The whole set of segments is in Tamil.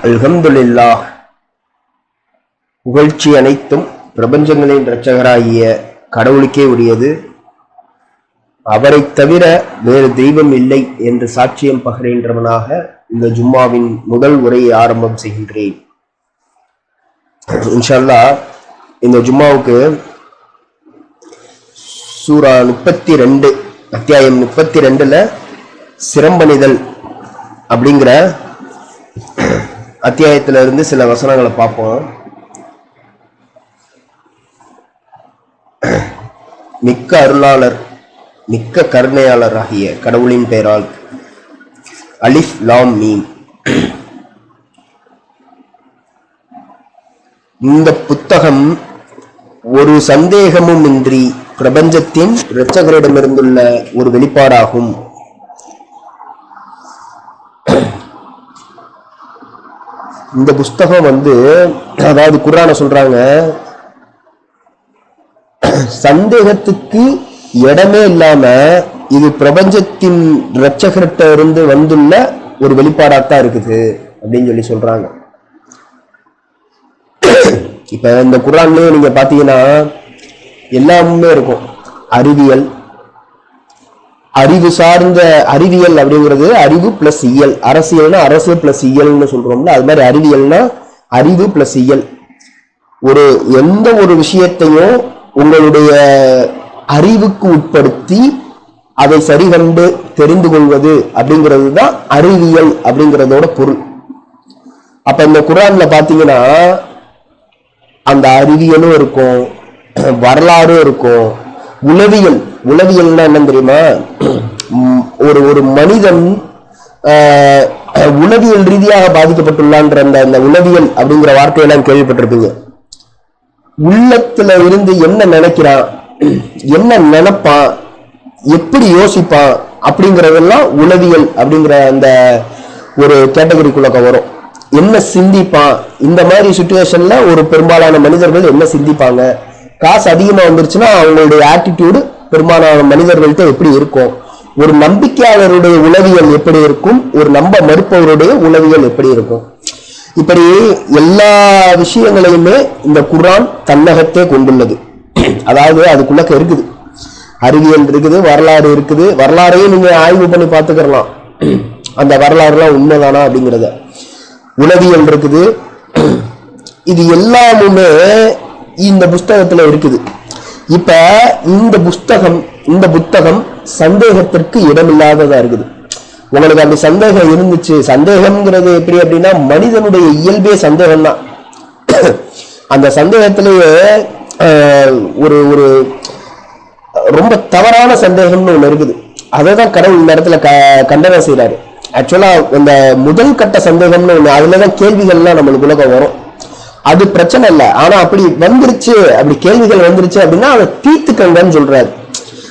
அல்ஹம்துலில்லாஹ். புகழ்ச்சி அனைத்தும் பிரபஞ்சங்களின் இரட்சகராகிய கடவுளுக்கே உரியது. அவரை தவிர வேறு தெய்வம் இல்லை என்று சாட்சியம் பகர்கின்றவனாக இந்த ஜும்மாவின் முதல் உரையை ஆரம்பம் செய்கின்றேன். இன்ஷா அல்லாஹ் இந்த ஜும்மாவுக்கு சூரா 32 அத்தியாயம் 32ல சிரம்பணிதல் அப்படிங்கிற அத்தியாயத்துல இருந்து சில வசனங்களை பார்ப்போம். மிக்க அருளாளர் மிக்க கருணையாளர் ஆகிய கடவுளின் பெயரால். அலிஃப் லாம் மீம். இந்த புத்தகம் ஒரு சந்தேகமும் இன்றி பிரபஞ்சத்தின் இரட்சகரிடமிருந்துள்ள ஒரு வெளிப்பாடாகும். இந்த புஸ்தகம் அதாவது குர்ஆனை சொல்றாங்க, சந்தேகத்துக்கு இடமே இல்லாம இது பிரபஞ்சத்தின் இரட்சகர்கிட்ட இருந்து வந்துள்ள ஒரு வெளிப்பாடாத்தான் இருக்குது அப்படின்னு சொல்றாங்க. இப்ப இந்த குர்ஆன்லயே நீங்க பாத்தீங்கன்னா எல்லாமே இருக்கும். அறிவியல், அறிவு சார்ந்த அறிவியல் அப்படிங்கிறது அறிவு பிளஸ் இயல். அரசியல்னா அரசு பிளஸ் இயல்னு சொல்றோம்ல, அது மாதிரி அறிவியல்னா அறிவு பிளஸ் இயல். எந்த ஒரு விஷயத்தையும் உங்களுடைய அறிவுக்கு உட்படுத்தி அதை சரிகண்டு தெரிந்து கொள்வது அப்படிங்கிறது தான் அறிவியல் அப்படிங்கிறதோட பொருள். அப்ப இந்த குர்ஆன்ல பாத்தீங்கன்னா அந்த அறிவியலும் இருக்கும், வரலாறும் இருக்கும், உளவியல்னா என்ன தெரியுமா? ஒரு மனிதன் உளவியல் ரீதியாக பாதிக்கப்பட்டுள்ளான்ற அந்த உளவியல் அப்படிங்கிற வார்த்தையெல்லாம் கேள்விப்பட்டிருப்பீங்க. உள்ளத்துல இருந்து என்ன நினைக்கிறான், என்ன நினைப்பான், எப்படி யோசிப்பான் அப்படிங்கறதெல்லாம் உளவியல் அப்படிங்கிற அந்த ஒரு கேட்டகரிக்குள்ள வரும். என்ன சிந்திப்பான், இந்த மாதிரி சிச்சுவேஷன்ல ஒரு பெரும்பாலான மனிதர்கள் என்ன சிந்திப்பாங்க, காசு அதிகமா வந்துருச்சுன்னா அவங்களுடைய ஆட்டிடியூடு பெரும்பாலான மனிதர்கள்ட்ட எப்படி இருக்கும், ஒரு நம்பிக்கையாளருடைய உளவியல் எப்படி இருக்கும், ஒரு நம்ப மறுப்பவருடைய உளவியல் எப்படி இருக்கும், இப்படி எல்லா விஷயங்களையுமே இந்த குர்ஆன் தன்னகத்தே கொண்டுள்ளது. அதாவது அதுக்குள்ள இருக்குது, அறிவியல் இருக்குது, வரலாறு இருக்குது. வரலாறையும் நீங்க ஆய்வு பண்ணி பார்த்துக்கலாம், அந்த வரலாறுலாம் உண்மைதானா அப்படிங்கிறத. உளவியல் இருக்குது. இது எல்லாமுமே இந்த புஸ்தகத்துல இருக்குது. இப்ப இந்த புத்தகம் சந்தேகத்திற்கு இடமில்லாததா இருக்குது. உங்களுக்கு அந்த சந்தேகம் இருந்துச்சு, சந்தேகம்ங்கிறது எப்படி அப்படின்னா மனிதனுடைய இயல்பே சந்தேகம் தான். அந்த சந்தேகத்திலேயே ஒரு ரொம்ப தவறான சந்தேகம்னு ஒண்ணு இருக்குது. அதைதான் கடவுள் இந்த இடத்துல கண்டனம் செய்யறாரு. ஆக்சுவலா இந்த முதல் கட்ட சந்தேகம்னு ஒண்ணு, அதுலதான் கேள்விகள்லாம் நம்மளுக்கு உலகம் வரும். அது பிரச்சனை இல்லை. ஆனா அப்படி வந்துருச்சு, அப்படி கேள்விகள் வந்துருச்சு அப்படின்னா அதை தீர்த்துக்கங்கன்னு சொல்றாரு.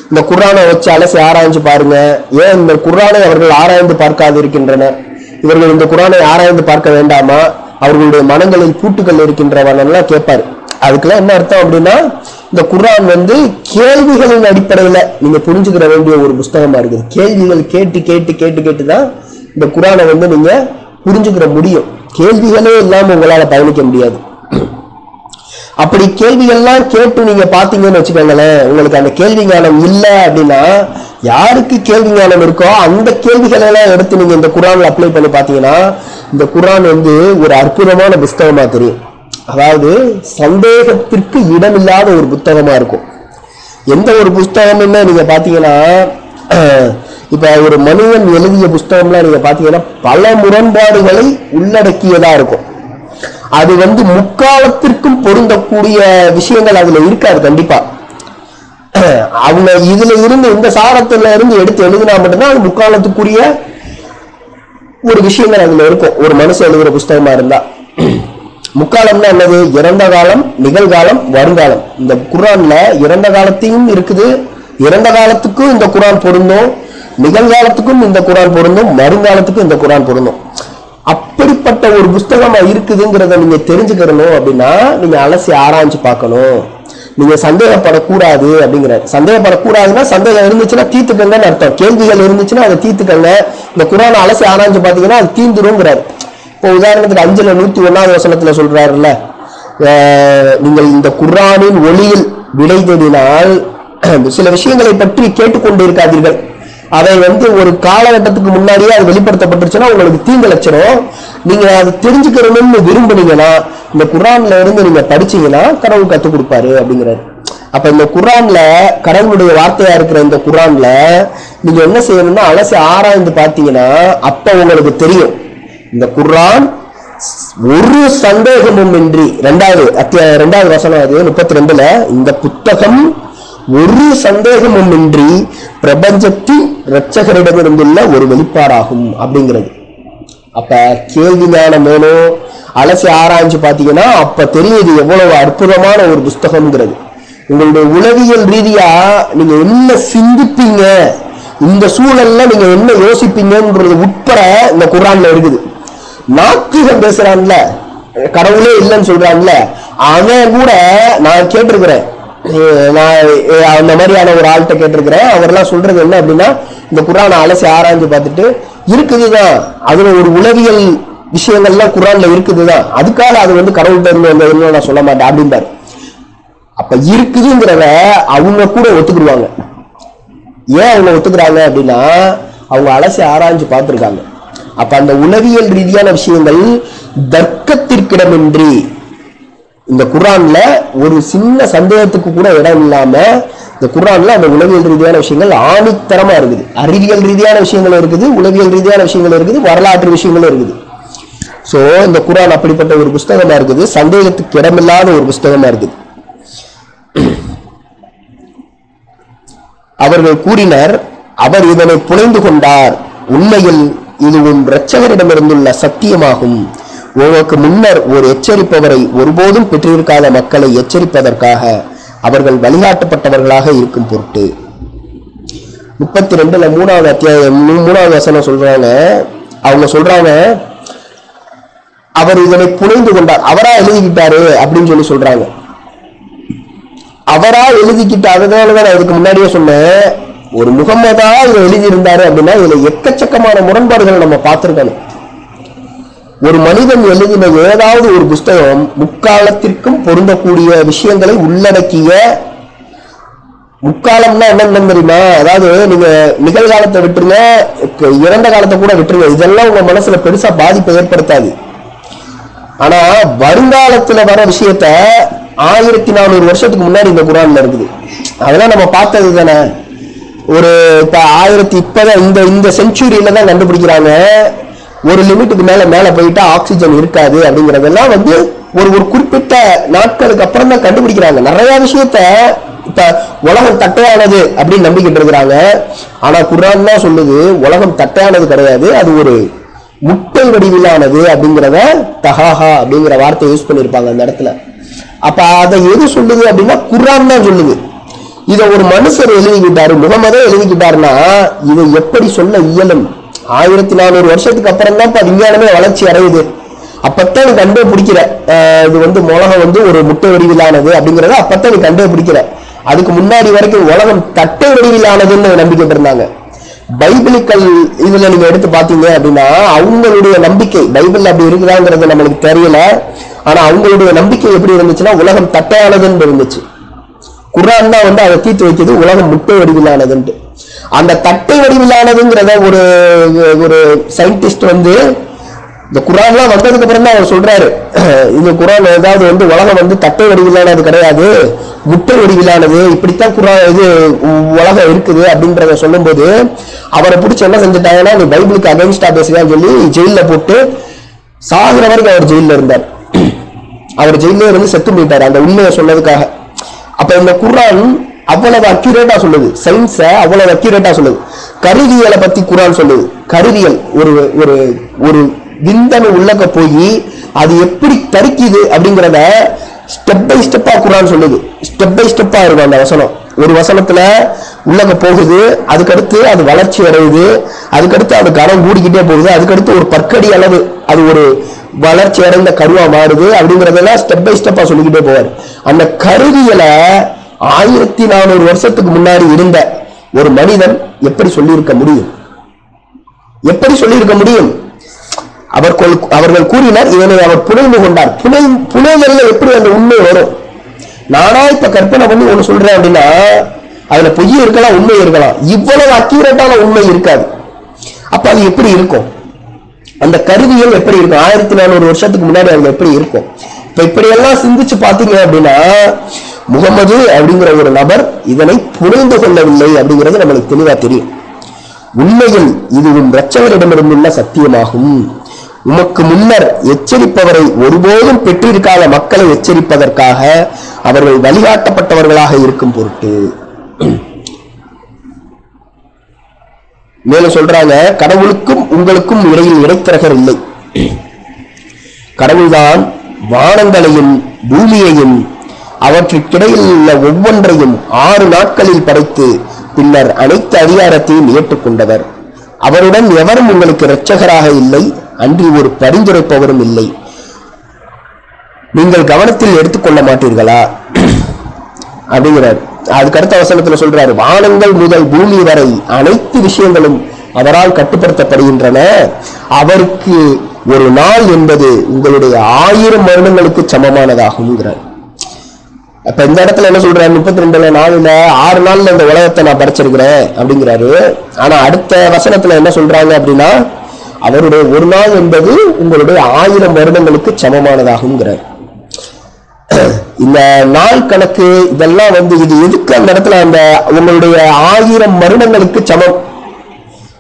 இந்த குர்ஆனை வச்சு அலசி ஆராய்ஞ்சு பாருங்க. ஏன் இந்த குர்ஆனை அவர்கள் ஆராய்ந்து பார்க்காது இருக்கின்றனர்? இவர்கள் இந்த குர்ஆனை ஆராய்ந்து பார்க்க வேண்டாமா? அவர்களுடைய மனங்களில் பூட்டுக்கள் இருக்கின்றவனெல்லாம் கேட்பாரு. அதுக்கெல்லாம் என்ன அர்த்தம் அப்படின்னா, இந்த குர்ஆன் கேள்விகளின் அடிப்படையில நீங்க புரிஞ்சுக்கிற வேண்டிய ஒரு புஸ்தகமா இருக்குது. கேள்விகள் கேட்டு கேட்டு கேட்டு கேட்டுதான் இந்த குர்ஆனை நீங்க புரிஞ்சுக்கிற முடியும். கேள்விகளே இல்லாம உங்களால பயணிக்க முடியாது. அப்படி கேள்விகள்லாம் கேட்டு நீங்க பாத்தீங்கன்னு வச்சுக்கோங்களேன், உங்களுக்கு அந்த கேள்வி ஞானம் இல்லை அப்படின்னா, யாருக்கு கேள்வி ஞானம் இருக்கோ அந்த கேள்விகளை எல்லாம் எடுத்து நீங்க இந்த குர்ஆன்ல அப்ளை பண்ணி பாத்தீங்கன்னா இந்த குர்ஆன் ஒரு அற்புதமான புஸ்தகமா தெரியும். அதாவது சந்தேகத்திற்கு இடமில்லாத ஒரு புத்தகமா இருக்கும். எந்த ஒரு புஸ்தகம்னு நீங்க பாத்தீங்கன்னா, இப்ப ஒரு மனிதன் எழுதிய புஸ்தகம்லாம் நீங்க பாத்தீங்கன்னா பல முரண்பாடுகளை உள்ளடக்கியதா இருக்கும். அது முக்காலத்திற்கும் பொருந்தக்கூடிய விஷயங்கள் அதுல இருக்காது. கண்டிப்பா அவங்க இதுல இருந்து இந்த சாரத்துல இருந்து எடுத்து எழுதினா மட்டும்தான் அது முக்காலத்துக்குரிய ஒரு விஷயங்கள் அதுல இருக்கும். ஒரு மனுஷன் எழுதுற புஸ்தகமா இருந்தா முக்காலம்னா என்னது? இறந்த காலம், நிகழ்காலம், வருங்காலம். இந்த குர்ஆன்ல இறந்த காலத்தையும் இருக்குது, இறந்த காலத்துக்கும் இந்த குர்ஆன் பொருந்தும், நிகழ்காலத்துக்கும் இந்த குர்ஆன் பொருந்தும், வருங்காலத்துக்கும் இந்த குர்ஆன் பொருந்தும். அப்படிப்பட்ட ஒரு புஸ்தகமா இருக்குதுங்கிறத நீங்க தெரிஞ்சுக்கணும் அப்படின்னா நீங்க அலசி ஆராய்ச்சி பார்க்கணும். நீங்க சந்தேகப்படக்கூடாது அப்படிங்கிற. சந்தேகப்படக்கூடாதுன்னா சந்தேகம் இருந்துச்சுன்னா தீர்த்துக்கங்கன்னு அர்த்தம். கேள்விகள் இருந்துச்சுன்னா அதை தீர்த்துக்கங்க. இந்த குர்ஆனை அலசி ஆராய்ச்சி பார்த்தீங்கன்னா அது தீர்ந்துருங்கிறாரு. இப்போ உதாரணத்துக்கு 5:101 வசனத்துல சொல்றாருல்ல, நீங்கள் இந்த குர்ஆனின் ஒளியில் விடை தேடினால் சில விஷயங்களை பற்றி கேட்டுக்கொண்டு இருக்காதீர்கள், அதை ஒரு காலகட்டத்துக்கு முன்னாடியே அது வெளிப்படுத்தப்பட்டுருச்சுன்னா உங்களுக்கு தீங்கு லட்சணம், நீங்க அது தெரிஞ்சுக்கணும்னு விரும்புனீங்கன்னா இந்த குர்ஆன்ல இருந்து நீங்க படிச்சீங்கன்னா கடவுள் கற்றுக் கொடுப்பாரு அப்படிங்கிறாரு. அப்ப இந்த குர்ஆன்ல கடவுளுடைய வார்த்தையா இருக்கிற இந்த குர்ஆன்ல நீங்க என்ன செய்யணும்னா அலசி ஆராய்ந்து பார்த்தீங்கன்னா அப்ப உங்களுக்கு தெரியும் இந்த குர்ஆன் ஒரு சந்தேகமும் இன்றி 2வது வசனம் அது 32ல, இந்த புத்தகம் ஒரு சந்தேகமும் இன்றி பிரபஞ்சத்தின் இரட்சகரிடமிருந்துள்ள ஒரு வெளிப்பாடாகும் அப்படிங்கிறது. அப்ப கேள்வி ஞானம் வேணும், அலசி ஆராய்ச்சி பார்த்தீங்கன்னா அப்ப தெரியுது எவ்வளவு அற்புதமான ஒரு புஸ்தகம்ங்கிறது. உங்களுடைய உளவியல் ரீதியா நீங்க என்ன சிந்திப்பீங்க, இந்த சூழல்ல நீங்க என்ன யோசிப்பீங்கன்றது உட்பட இந்த குர்ஆன்ல இருக்குது. நாத்திகம் பேசுறான்ல, கடவுளே இல்லைன்னு சொல்றான்ல, அவன் கூட நான் கேட்டிருக்கிறேன், நான் அந்த மாதிரியான ஒரு ஆள்கிட்ட கேட்டிருக்கிறேன். அவர்லாம் சொல்றது என்ன அப்படின்னா, இந்த குர்ஆனை அலசி ஆராய்ஞ்சு பார்த்துட்டு இருக்குதுதான், அதுல ஒரு உளவியல் விஷயங்கள்லாம் குர்ஆன்ல இருக்குதுதான், அதுக்காக அது கடவுள்கிட்ட இருந்து வந்ததுன்னு நான் சொல்ல மாட்டேன் அப்படின்பாரு. அப்ப இருக்குதுங்கிறத அவங்க கூட ஒத்துக்கிடுவாங்க. ஏன் அவங்க ஒத்துக்கிறாங்க அப்படின்னா அவங்க அலசி ஆராய்ஞ்சு பார்த்துருக்காங்க. அப்ப அந்த உளவியல் ரீதியான விஷயங்கள் தர்க்கத்திற்கிடமின்றி இந்த குர்ஆன்ல ஒரு சின்ன சந்தேகத்துக்கு கூட இடம் இல்லாம இந்த குர்ஆன்ல அந்த உளவியல் ரீதியான விஷயங்கள் ஆணித்தரமா இருக்குது. அறிவியல் ரீதியான விஷயங்கள் இருக்குது, உளவியல் ரீதியான விஷயங்கள் இருக்குது, வரலாற்று விஷயங்களும் இருக்குது. சோ இந்த குர்ஆன் அப்படிப்பட்ட ஒரு புஸ்தகமா இருக்குது, சந்தேகத்துக்கு இடமில்லாத ஒரு புஸ்தகமா இருக்குது. அவர்கள் கூறினர், அவர் இதனை புனைந்து கொண்டார், உண்மையில் இது உன் இரட்சகரிடமிருந்துள்ள சத்தியமாகும். உனக்கு முன்னர் ஒரு எச்சரிப்பவரை ஒருபோதும் பெற்றிருக்காத மக்களை எச்சரிப்பதற்காக அவர்கள் வழிகாட்டப்பட்டவர்களாக இருக்கும் பொருட்டு. 32ல 3வது அத்தியாயம் 3வது வசனம் சொல்றாங்க, அவங்க சொல்றாங்க அவர் இதனை புனைந்து கொண்டார், அவரா எழுதிக்கிட்டாரு அப்படின்னு சொல்றாங்க. அவரா எழுதிக்கிட்டு, அதனாலதான் நான் இதுக்கு முன்னாடியே சொன்னேன், ஒரு முகம்மதா இதை எழுதியிருந்தாரு அப்படின்னா இதுல எக்கச்சக்கமான முரண்பாடுகள் நம்ம பார்த்திருக்கணும். ஒரு மனிதன் எழுதின ஏதாவது ஒரு புஸ்தகம் முக்காலத்திற்கும் பொருந்தக்கூடிய விஷயங்களை உள்ளடக்கிய, முக்காலம்னா என்னன்னு தெரியுமா, அதாவது நீங்க நிகழ்காலத்தை விட்டுருங்க, இறந்த காலத்தை கூட விட்டுருங்க, இதெல்லாம் உங்க மனசுல பெருசா பாதிப்பை ஏற்படுத்தாது. ஆனா வருங்காலத்துல வர விஷயத்த 1400 வருஷத்துக்கு முன்னாடி இந்த குர்ஆன்ல இருக்குது, அதெல்லாம் நம்ம பார்த்தது தானே. ஒரு இப்ப இந்த செஞ்சுரியில தான் கண்டுபிடிக்கிறாங்க, ஒரு லிமிட்டுக்கு மேல போயிட்டா ஆக்சிஜன் இருக்காது அப்படிங்கறதெல்லாம் ஒரு குறிப்பிட்ட நாட்களுக்கு அப்புறம் தான் கண்டுபிடிக்கிறாங்க. நிறைய விஷயத்த இப்ப உலகம் தட்டையானது அப்படின்னு நம்பிக்கிட்டு இருக்கிறாங்க. ஆனா குர்ஆன் தான் சொல்லுது உலகம் தட்டையானது கிடையாது, அது ஒரு முட்டை வடிவிலானது அப்படிங்கிறத தஹாஹா அப்படிங்கிற வார்த்தை யூஸ் பண்ணிருப்பாங்க அந்த இடத்துல. அப்ப அதை எது சொல்லுது அப்படின்னா குர்ஆன் தான் சொல்லுது. இதை ஒரு மனுஷர் எழுதிக்கிட்டாரு, முகமதே எழுதிக்கிட்டாருன்னா இதை எப்படி சொல்ல இயலும்? 1400 வருஷத்துக்கு அப்புறம் தான் விஞ்ஞானமே வளர்ச்சி அடையுது. அப்பத்தான் நீ கண்டே பிடிக்கிற இது உலகம் ஒரு முட்டை வடிவிலானது அப்படிங்கிறத அப்பத்தான் நீ கண்டே பிடிக்கிற. அதுக்கு முன்னாடி வரைக்கும் உலகம் தட்டை வடிவிலானதுன்னு நம்பிக்கிட்டு இருந்தாங்க. பைபிளிக்கல் இதுல நீங்க எடுத்து பாத்தீங்க அப்படின்னா அவங்களுடைய நம்பிக்கை, பைபிள் அப்படி இருக்குதாங்கிறது நம்மளுக்கு தெரியல, ஆனா அவங்களுடைய நம்பிக்கை எப்படி இருந்துச்சுன்னா உலகம் தட்டையானதுன்னு இருந்துச்சு. குர்ஆன் தான் அதை தீர்த்து வைக்கிறது, உலகம் முட்டை வடிவிலானதுன்ட்டு. அந்த தட்டை வடிவிலானதுங்கிறத ஒரு சயின்டிஸ்ட் இந்த குர்ஆன்லாம் வந்ததுக்கு அப்புறம் தான் அவர் சொல்றாரு, இந்த குர்ஆன் ஏதாவது உலகம் தட்டை வடிவிலானது கிடையாது, முட்டை வடிவிலானது, இப்படித்தான் குர்ஆன் உலகம் இருக்குது அப்படின்றத சொல்லும் போது அவரை பிடிச்சி என்ன செஞ்சுட்டாங்கன்னா நீ பைபிளுக்கு அகைன்ஸ்டா பேசுறான்னு சொல்லி ஜெயில போட்டு சாகிற வரைக்கும் அவர் ஜெயில இருந்தார். அவர் ஜெயிலே இருந்து செத்து போயிட்டார் அந்த உண்மையை சொன்னதுக்காக. அப்ப இந்த குர்ஆன் அவ்வளவு அக்யூரேட்டா சொல்லுது, சயின்ஸ அவ்வளவு அக்யூரேட்டா சொல்லுது. கருவியலை பத்தி குர்ஆன் சொல்லுது. கருவியல் ஒரு விந்தணு உள்ளக்க போய் அது எப்படி தரிக்குது அப்படிங்கிறத ஸ்டெப் பை ஸ்டெப்பா குர்ஆன் சொல்லுது. ஸ்டெப் பை ஸ்டெப்பா இருக்கும் அந்த வசனம். ஒரு வசனத்துல உள்ளக்க போகுது, அதுக்கடுத்து அது வளர்ச்சி அடையுது, அதுக்கடுத்து அது கனம் கூடிக்கிட்டே போகுது, அதுக்கடுத்து ஒரு பற்கடி அளவு அது ஒரு வளர்ச்சி அடைந்த கருவா மாறுது அப்படிங்கறதெல்லாம் ஸ்டெப் பை ஸ்டெப்பா சொல்லிக்கிட்டே போவார். அந்த கருவியலை 1400 வருஷத்துக்கு முன்னாடி இருந்த ஒரு மனிதன் எப்படி சொல்லியிருக்க முடியும்? எப்படி சொல்லியிருக்க முடியும்? அவர்கள் கூறினர், இதனை அவர் புனைந்து கொண்டார். புனைதல்ல எப்படி அந்த உண்மை வரும்? நானா இப்ப கற்பனை பண்ணி ஒண்ணு சொல்றேன் அப்படின்னா அதுல பொய் இருக்கலாம், உண்மை இருக்கலாம். இவ்வளவு அக்யூரேட்டான உண்மை இருக்காது. அப்ப அது எப்படி இருக்கும்? அந்த கருவியல் எப்படி இருக்கும்? 1400 வருஷத்துக்கு முன்னாடி அது எப்படி இருக்கும்? இப்ப இப்படி எல்லாம் சிந்திச்சு பாத்தீங்க அப்படின்னா முகமது அப்படிங்கிற ஒரு நபர் இதனை புரிந்து கொள்ளவில்லை அப்படிங்கிறது நம்மளுக்கு தெளிவா தெரியும். உண்மையில் இது உன் இரட்சகரிடமிருந்துள்ள சத்தியமாகும். உமக்கு முன்னர் எச்சரிப்பவரை ஒருபோதும் பெற்றிருக்காத மக்களை எச்சரிப்பதற்காக அவர்கள் வழிகாட்டப்பட்டவர்களாக இருக்கும் பொருட்டு. மேலும் சொல்றாங்க, கடவுளுக்கும் உங்களுக்கும் இடையில் இடைத்தரகர் இல்லை. கடவுள்தான் வானங்களையும் பூமியையும் அவற்றுக்கிடையில் உள்ள ஒவ்வொன்றையும் 6 நாட்களில் படைத்து பின்னர் அனைத்து அதிகாரத்தையும் ஏற்றுக்கொண்டவர். அவருடன் எவரும் உங்களுக்கு இரட்சகராக இல்லை, அன்றி ஒரு பரிந்துரைப்பவரும் இல்லை. நீங்கள் கவனத்தில் எடுத்துக்கொள்ள மாட்டீர்களா அப்படிங்கிறார். அதுக்கு அடுத்த வசனத்துல சொல்றாரு, வானங்கள் முதல் பூமி வரை அனைத்து விஷயங்களும் அவரால் கட்டுப்படுத்தப்படுகின்றன. அவருக்கு ஒரு நாள் என்பது உங்களுடைய 1000 வருடங்களுக்கு சமமானதாகும்ங்கிறார். அப்ப இந்த இடத்துல என்ன சொல்றாரு, 32 நாள்ல 6 நாள்ல இந்த உலகத்தை நான் படைச்சிருக்கிறேன் அப்படிங்கிறாரு. ஆனா அடுத்த வசனத்துல என்ன சொல்றாங்க அப்படின்னா, அவருடைய ஒரு நாள் என்பது உங்களுடைய 1000 வருடங்களுக்கு சமமானதாகுங்கிறார். இந்த நாள் கணக்கு இதெல்லாம் இது எதுக்கு அந்த இடத்துல அந்த உங்களுடைய 1000 வருடங்களுக்கு சமம்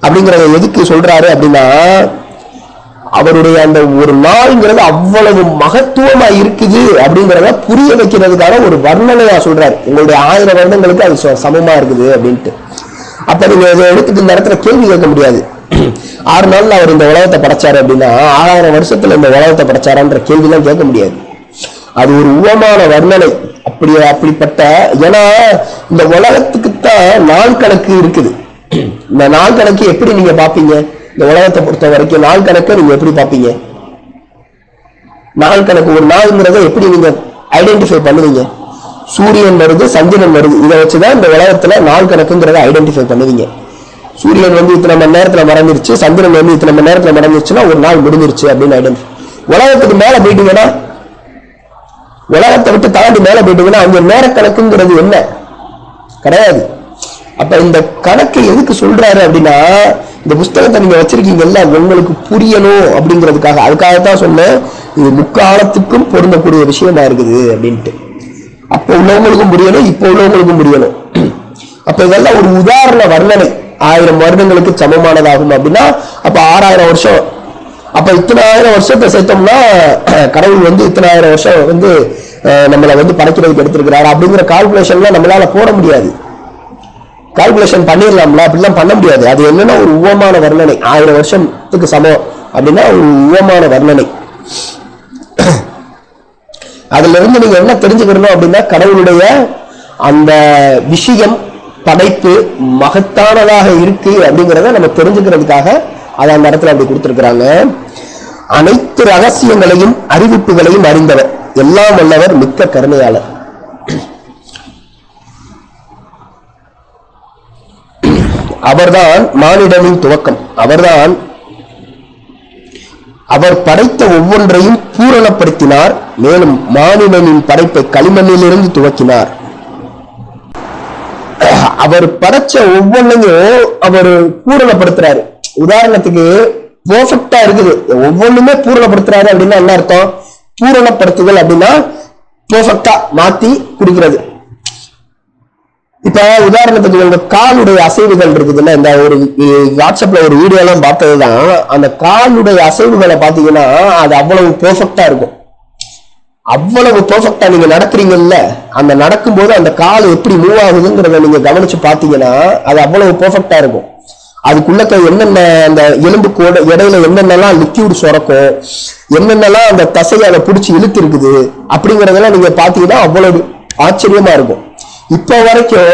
அப்படிங்கறத எதுக்கு சொல்றாரு அப்படின்னா, அவருடைய அந்த ஒரு நாள்ங்கிறது அவ்வளவு மகத்துவமா இருக்குது அப்படிங்கிறத புரிய வைக்கிறதுக்கான ஒரு வர்ணனையா சொல்றாரு. உங்களுடைய 1000 வருடங்களுக்கு அது சமமா இருக்குது அப்படின்ட்டு. அப்ப நீங்க இதை எடுத்துட்டு இந்த இடத்துல கேள்வி கேட்க முடியாது. 6 நாள்ல அவர் இந்த உலகத்தை படைச்சாரு அப்படின்னா 6000 வருஷத்துல இந்த உலகத்தை படைச்சாரான்ற கேள்விலாம் கேட்க முடியாது. அது ஒரு உவமான வர்ணனை. அப்படிப்பட்ட, ஏன்னா இந்த உலகத்துக்குத்தான் நாள் கணக்கு இருக்குது. இந்த நாள் கணக்கு எப்படி நீங்க பாப்பீங்க? இந்த உலகத்தை பொறுத்த வரைக்கும் நாள் கணக்கை நீங்க எப்படி பாப்பீங்க? நாள் கணக்கு ஒரு நாள்ங்கிறத எப்படி நீங்க ஐடென்டிஃபை பண்ணுவீங்க? சூரியன் வருது, சந்திரன் வருது, இதை வச்சுதான் இந்த உலகத்துல நாள் கணக்குங்கிறத ஐடென்டிஃபை பண்ணுவீங்க. சூரியன் இத்தனை மணி நேரத்துல மறைஞ்சிருச்சு, சந்திரன் இத்தனை மணி நேரத்துல மறைஞ்சிருச்சுன்னா ஒரு நாள் முடிஞ்சிருச்சு அப்படின்னு ஐடென்டிஃபை. உலகத்துக்கு மேல போயிட்டீங்கன்னா, உலகத்தை விட்டு தாண்டி மேல போயிட்டீங்கன்னா அங்க நேர கணக்குங்கிறது என்ன? கிடையாது. அப்ப இந்த கணக்கு எதுக்கு சொல்றாரு அப்படின்னா, இந்த புஸ்தகத்தை நீங்க வச்சிருக்கீங்கல்ல, உங்களுக்கு புரியணும் அப்படிங்கிறதுக்காக. அதுக்காகத்தான் சொன்னேன், இது முக்காலத்துக்கும் பொருந்தக்கூடிய விஷயமா இருக்குது அப்படின்ட்டு. அப்ப உள்ளவங்களுக்கும் புரியணும், இப்ப உள்ளவங்களுக்கும் புரியணும். அப்ப இதெல்லாம் ஒரு உதாரண வர்ணனை. 1000 வருடங்களுக்கு சமமானதாகும் அப்படின்னா அப்ப 6000 வருஷம். அப்ப இத்தனை 1000 வருஷத்தை சேர்த்தோம்னா கடவுள் இத்தனை 1000 வருஷம் நம்மளை படைக்கிறதுக்கு எடுத்திருக்கிறாரு அப்படிங்கிற கால்குலேஷன்லாம் நம்மளால போட முடியாது. கால்குலேஷன் பண்ணிடலாம்ல, அப்படிலாம் பண்ண முடியாது. அது என்னன்னா ஒரு உவமான வர்ணனை. 1000 வருஷத்துக்கு சமம் அப்படின்னா ஒரு உவமான வர்ணனை. அதுல இருந்து நீங்க என்ன தெரிஞ்சுக்கணும் அப்படின்னா, கடவுளுடைய அந்த விஷயம் படைப்பு மகத்தானதாக இருக்கு அப்படிங்கிறத நம்ம தெரிஞ்சுக்கிறதுக்காக அதை அந்த இடத்துல அப்படி கொடுத்திருக்கிறாங்க. அனைத்து ரகசியங்களையும் அறிவிப்புகளையும் அறிந்தவர், எல்லாம் வல்லவர், மிக்க கருணையாளர். அவர்தான் மானிடனின் துவக்கம். அவர் படைத்த ஒவ்வொன்றையும் பூரணப்படுத்தினார். மேலும் மானிடனின் படைப்பை களிமண்ணிலிருந்து துவக்கினார். அவர் படைச்ச ஒவ்வொன்றையும் அவர் பூரணப்படுத்துறாரு. உதாரணத்துக்கு பெர்ஃபெக்ட்டா இருக்குது, ஒவ்வொன்றுமே பூரணப்படுத்துறாரு அப்படின்னா என்ன அர்த்தம்? பூரணப்படுத்துதல் அப்படின்னா பெர்ஃபெக்ட்டா மாத்தி குடிக்கிறது. இப்ப உதாரணத்துக்கு உங்க காலுடைய அசைவுகள் இருக்குதுல்ல, இந்த ஒரு வாட்ஸ்அப்ல ஒரு வீடியோ எல்லாம் பார்த்ததுதான். அந்த காலுடைய அசைவுகளை பாத்தீங்கன்னா அது அவ்வளவு பெர்ஃபெக்ட்டா இருக்கும். அவ்வளவு பெர்ஃபெக்ட்டா நீங்க நடக்கிறீங்கல்ல, அந்த நடக்கும்போது அந்த கால் எப்படி மூவ் ஆகுதுங்கிறத நீங்க கவனிச்சு பாத்தீங்கன்னா அது அவ்வளவு பெர்ஃபெக்ட்டா இருக்கும். அதுக்குள்ள என்னென்ன அந்த எலும்பு கூட இடையில என்னென்னலாம் லிக்யூட் சுரக்கும், என்னென்னலாம் அந்த தசையை அதை பிடிச்சி இழுத்து இருக்குது அப்படிங்கறதெல்லாம் நீங்க பாத்தீங்கன்னா அவ்வளவு ஆச்சரியமா இருக்கும். இப்ப வரைக்கும்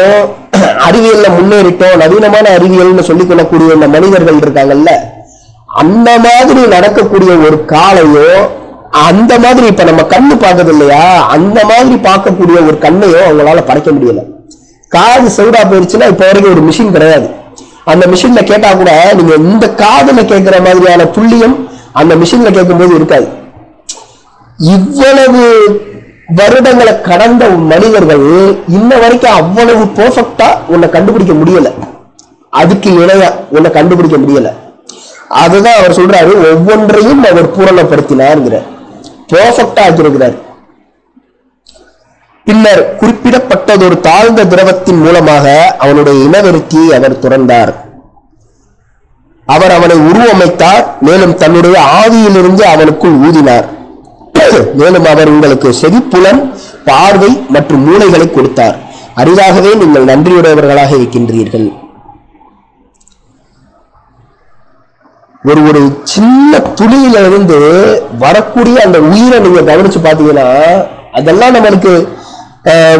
அறிவியல்ல முன்னேறிட்டோம், நவீனமான அறிவியல்னு சொல்லிக் கொள்ளக்கூடிய இந்த மனிதர்கள் இருக்காங்கல்ல, அந்த மாதிரி நடக்கக்கூடிய ஒரு காலையோ, அந்த மாதிரி இப்ப நம்ம கண்ணு பார்க்கறது இல்லையா, அந்த மாதிரி பார்க்கக்கூடிய ஒரு கண்ணையோ அவங்களால படைக்க முடியல. காது செவிடா போயிருச்சுன்னா இப்ப வரைக்கும் ஒரு மிஷின் கிடையாது. அந்த மிஷின்ல கேட்டா கூட நீங்க இந்த காதுல கேட்கிற மாதிரியான துல்லியம் அந்த மிஷின்ல கேட்கும்போது இருக்காது. இவ்வளவு வருடங்களை கடந்த மனிதர்கள் இன்ன வரைக்கும் அவ்வளவு பெர்ஃபெக்டா உன்னை கண்டுபிடிக்க முடியல, அதுக்கு இணையா உன்னை கண்டுபிடிக்க முடியல. அதுதான் அவர் சொல்றாரு, ஒவ்வொன்றையும் அவர் பூரணப்படுத்தினார், பெர்ஃபெக்டா ஆக்கியிருக்கிறார். பின்னர் குறிப்பிடப்பட்டதொரு தாழ்ந்த திரவத்தின் மூலமாக அவனுடைய இனவெருக்கியை அவர் துறந்தார். அவர் அவனை உருவமைத்தார், மேலும் தன்னுடைய ஆவியிலிருந்து அவனுக்குள் ஊதினார். மேலும் அவர் உங்களுக்கு செவிப்புலன், பார்வை மற்றும் மூளைகளை கொடுத்தார். அரிதாகவே நீங்கள் நன்றியுடையவர்களாக இருக்கின்றீர்கள். ஒரு சின்ன துளியிலிருந்து வரக்கூடிய அந்த உயிரை நீங்க கவனிச்சு பாத்தீங்கன்னா, அதெல்லாம் நம்மளுக்கு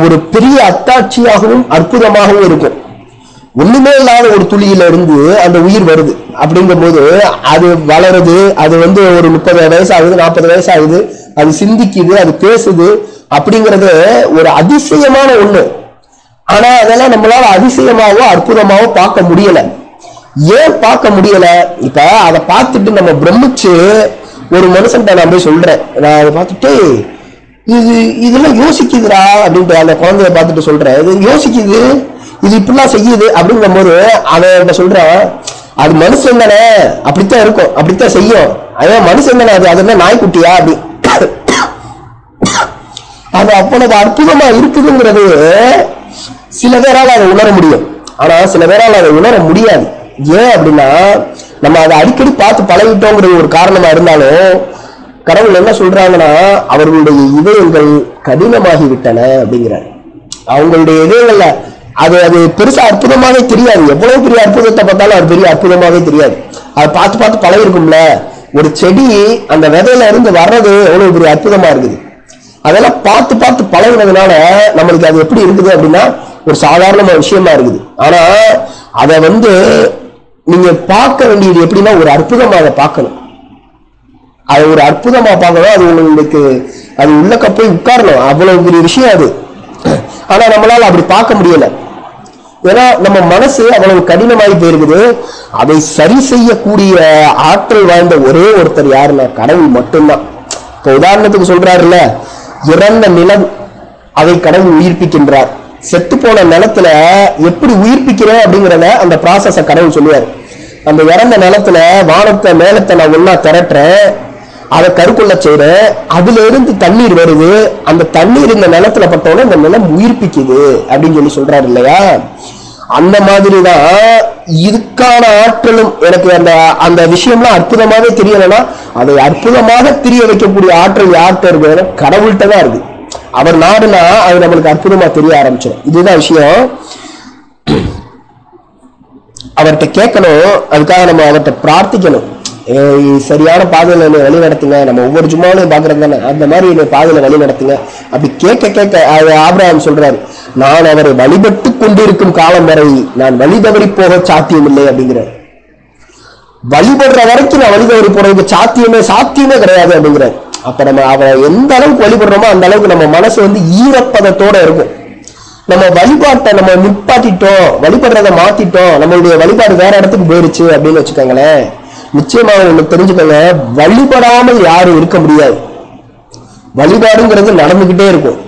ஒரு பெரிய அத்தாட்சியாகவும் அற்புதமாகவும் இருக்கும். ஒண்ணுமே இல்லாத ஒரு துளியில இருந்து அந்த உயிர் வருது அப்படிங்கும் போது அது வளருது, அது ஒரு 30 வயசு ஆகுது, 40 வயசு ஆகுது, அது சிந்திக்குது, அது பேசுது, அப்படிங்கிறது ஒரு அதிசயமான ஒண்ணு. ஆனா அதெல்லாம் நம்மளால அதிசயமாவோ அற்புதமாவோ பார்க்க முடியல. ஏன் பார்க்க முடியல? இப்ப அதை பார்த்துட்டு நம்ம பிரமிச்சு ஒரு மனுஷன்ட்ட நான் போய் சொல்றேன், நான் அதை பார்த்துட்டு இதெல்லாம் யோசிக்குதுடா அப்படின்ட்டு அந்த குழந்தைய பார்த்துட்டு சொல்றேன், இது யோசிக்குது, இது இப்படிலாம் செய்யுது அப்படிங்கும் போது அவன் சொல்றான், அது மனுஷன் தானே, அப்படித்தான் இருக்கும், அப்படித்தான் செய்யும், அதான் மனுஷன் தானே, அது என்ன நாய்க்குட்டியா அப்படி. அது அவ்வளவு அற்புதமா இருக்குதுங்கிறது சில பேரால் அதை உணர முடியும், ஆனா சில பேரால் அதை உணர முடியாது. ஏன் அப்படின்னா நம்ம அதை அடிக்கடி பார்த்து பழகிட்டோங்கிறது ஒரு காரணமா இருந்தாலும், கடவுள் என்ன சொல்றாங்கன்னா, அவர்களுடைய இதயங்கள் கடினமாகி விட்டன அப்படிங்கிறார். அவங்களுடைய இதயங்கள்ல அது பெருசா அற்புதமாவே தெரியாது, எவ்வளவு பெரிய அற்புதத்தை பார்த்தாலும் அது பெரிய அற்புதமாவே தெரியாது. அதை பார்த்து பார்த்து பழகிருக்கும்ல. ஒரு செடி அந்த விதையில இருந்து வர்றது எவ்வளவு பெரிய அற்புதமா இருக்குது. அதெல்லாம் பார்த்து பார்த்து பழகினதுனால நம்மளுக்கு அது எப்படி இருக்குது அப்படின்னா ஒரு சாதாரண விஷயமா இருக்குது. ஆனா அதை நீங்க பார்க்க வேண்டியது எப்படின்னா ஒரு அற்புதமாக பார்க்கணும். அது ஒரு அற்புதமா பார்க்கணும். அது உங்களுக்கு அது உள்ளக்க போய் உட்காரணும், அவ்வளவு பெரிய விஷயம் அது. ஆனா நம்மளால அப்படி பார்க்க முடியல, ஏன்னா நம்ம மனசு அவ்வளவு கடினமாகி போயிருக்குது. அதை சரி செய்யக்கூடிய ஆற்றல் வாய்ந்த ஒரே ஒருத்தர் யாருன்னா கடவுள் மட்டும்தான். இப்ப உதாரணத்துக்கு சொல்றாருல்ல, இறந்த நிலம் அதை கடவுள் உயிர்ப்பிக்கின்றார். செத்து போன நிலத்துல எப்படி உயிர்ப்பிக்கிறேன் அப்படிங்கிறத அந்த ப்ராசஸ கடவுள் சொல்லுவார். அந்த இறந்த நிலத்துல வானத்தை மேலத்தை நான் ஒன்னா திரட்டுறேன், அதை கருக்குள்ள செய்யறேன், அதுல இருந்து தண்ணீர் வருது, அந்த தண்ணீர் இந்த நிலத்துல பட்டோட இந்த நிலம் உயிர்ப்பிக்குது அப்படின்னு சொல்றாரு இல்லையா. அந்த மாதிரிதான் இதுக்கான ஆற்றலும் எனக்கு அந்த விஷயம்லாம் அற்புதமாவே தெரியலன்னா அதை அற்புதமாக தெரிய வைக்கக்கூடிய ஆற்றல் யார்கிட்ட இருக்கு? கடவுள்கிட்ட தான் இருக்கு. அவர் நாடுனா அது நம்மளுக்கு அற்புதமா தெரிய ஆரம்பிச்சிடும். இதுதான் விஷயம். அவர்கிட்ட கேட்கணும், அதுக்காக நம்ம அவர்கிட்ட பிரார்த்திக்கணும். சரியான பாதையில என்னை வழி நடத்துங்க. நம்ம ஒவ்வொரு ஜும்மாலையும் பாக்குறது தானே, அந்த மாதிரி என்னை பாதையில வழி நடத்துங்க. அப்படி கேட்க கேட்க ஆபிரகாம் சொல்றாரு, நான் அவரை வழிபட்டு கொண்டிருக்கும் காலம் வரை நான் வழி தவறி போக சாத்தியம் இல்லை அப்படிங்கிறார். வழிபடுற வரைக்கும் நான் வழி தவறி போறது சாத்தியமே கிடையாது அப்படிங்கிறார். அப்ப நம்ம அவரை எந்த அளவுக்கு வழிபடுறோமோ அந்த அளவுக்கு நம்ம மனசு ஈரப்பதத்தோட இருக்கும். நம்ம வழிபாட்டை நம்ம நிப்பாட்டிட்டோம், வழிபடுறதை மாத்திட்டோம், நம்மளுடைய வழிபாடு வேற இடத்துக்கு போயிருச்சு அப்படின்னு வச்சுக்கோங்களேன், நிச்சயமா உங்களுக்கு தெரிஞ்சுக்கோங்க, வழிபடாமல் யாரும் இருக்க முடியாது. வழிபாடுங்கிறது நடந்துகிட்டே இருக்கும்.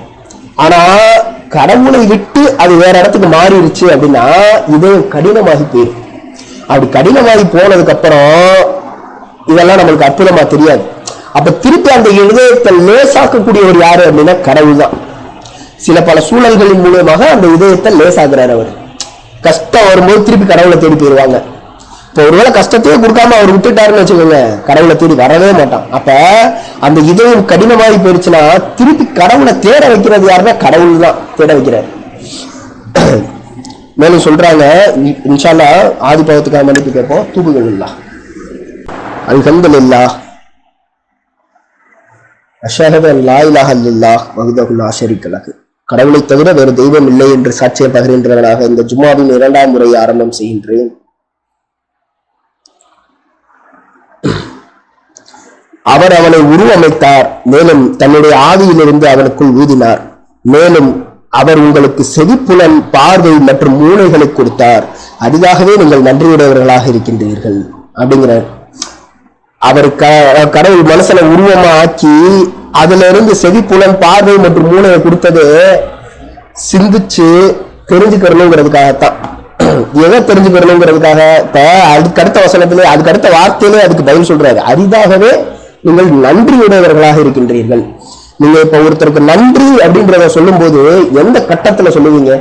ஆனா கடவுளை விட்டு அது வேற இடத்துக்கு மாறிடுச்சு அப்படின்னா இது கடினமாகி போயிடும். அப்படி கடினமாகி போனதுக்கு அப்புறம் இதெல்லாம் நம்மளுக்கு அற்புதமா தெரியாது. அப்ப திருப்பி அந்த இதயத்தை லேசாக்கக்கூடிய ஒரு யாரு அப்படின்னா கடவுள் தான். சில பல சூழல்களின் மூலமாக அந்த இதயத்தை லேசாக்குறாரு அவர். கஷ்டம் வரும்போது திருப்பி கடவுளை தேடி போயிடுவாங்க. இப்போ ஒருவேளை கஷ்டத்தையே கொடுக்காம அவர் விட்டுட்டாருன்னு வச்சுக்கோங்க, கடவுளை தேடி வரவே மாட்டான். அப்ப அந்த இதயம் கடினமாகி போயிடுச்சுன்னா திருப்பி கடவுளை தேட வைக்கிறது யாருன்னா கடவுள் தான் தேட வைக்கிறார். மேலும் சொல்றாங்க, இன்ஷா அல்லாஹ் ஆதி பாவத்துக்காக மன்னிப்பு கேட்போம். தூபுகள்லாம் அல்ஹம்துலில்லாஹ் அஷ்ஹது அன் லா இலாஹ இல்லல்லாஹ் வஹ்தஹு லா ஷரீக லஹு. கடவுளை தவிர வேறு தெய்வம் இல்லை என்று சாட்சியம் பகிர்கின்றவனாக இந்த ஜும்மாவின் 2ஆம் முறை ஆரம்பம் செய்கின்றேன். அவர் அவனை உருவமைத்தார், மேலும் தன்னுடைய ஆவியிலிருந்து அவனுக்குள் ஊதினார். மேலும் அவர் உங்களுக்கு செவிப்புலன், பார்வை மற்றும் மூளைகளை கொடுத்தார். அரிதாகவே நீங்கள் நன்றியுடையவர்களாக இருக்கின்றீர்கள் அப்படிங்கிறார். அவர் கடவுள் மனசுல உருவமா ஆக்கி அதுல இருந்து செவிப்புலன், பார்வை மற்றும் மூளையை கொடுத்தது சிந்திச்சு தெரிஞ்சுக்கணுங்கிறதுக்காகத்தான். எதை தெரிஞ்சுக்கணுங்கிறதுக்காக? இப்ப அதுக்கு அடுத்த வசனத்திலே, அதுக்கு அடுத்த வார்த்தையிலே அதுக்கு பதில் சொல்றாரு. அரிதாகவே நீங்கள் நன்றியுடையவர்களாக இருக்கின்றீர்கள். நீங்க இப்ப ஒருத்தருக்கு நன்றி அப்படின்றத சொல்லும் போது எந்த கட்டத்துல சொல்லுவீங்க?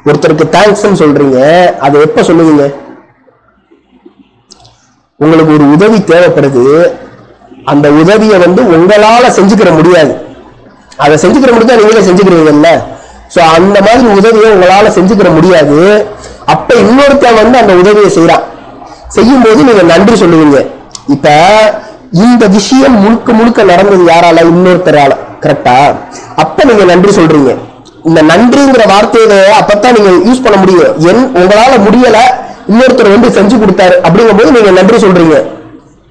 ஒருத்தருக்கு தேங்க்ஸ் சொல்றீங்க, அதை எப்ப சொல்லுவீங்க? உங்களுக்கு ஒரு உதவி தேவைப்படுது, அந்த உதவியை உங்களால செஞ்சுக்கிற முடியாது, அதை செஞ்சுக்கிற முடிஞ்சா நீங்களே செஞ்சுக்கிறீங்கல்ல. சோ அந்த மாதிரி உதவியை உங்களால செஞ்சுக்கிற முடியாது. அப்ப இன்னொருத்தன் அந்த உதவியை செய்யறான், செய்யும் போது நீங்க நன்றி சொல்லுவீங்க. இப்ப இந்த விஷயம் முழுக்க முழுக்க நடந்தது யாரால? இன்னொருத்தரால. கரெக்டா? அப்ப நீங்க நன்றி சொல்றீங்க. இந்த நன்றிங்கிற வார்த்தையை அப்பதான் நீங்க யூஸ் பண்ண முடியும். உங்களால முடியல, இன்னொருத்தர் செஞ்சு கொடுத்தாரு அப்படிங்கும் போது நீங்க நன்றி சொல்றீங்க.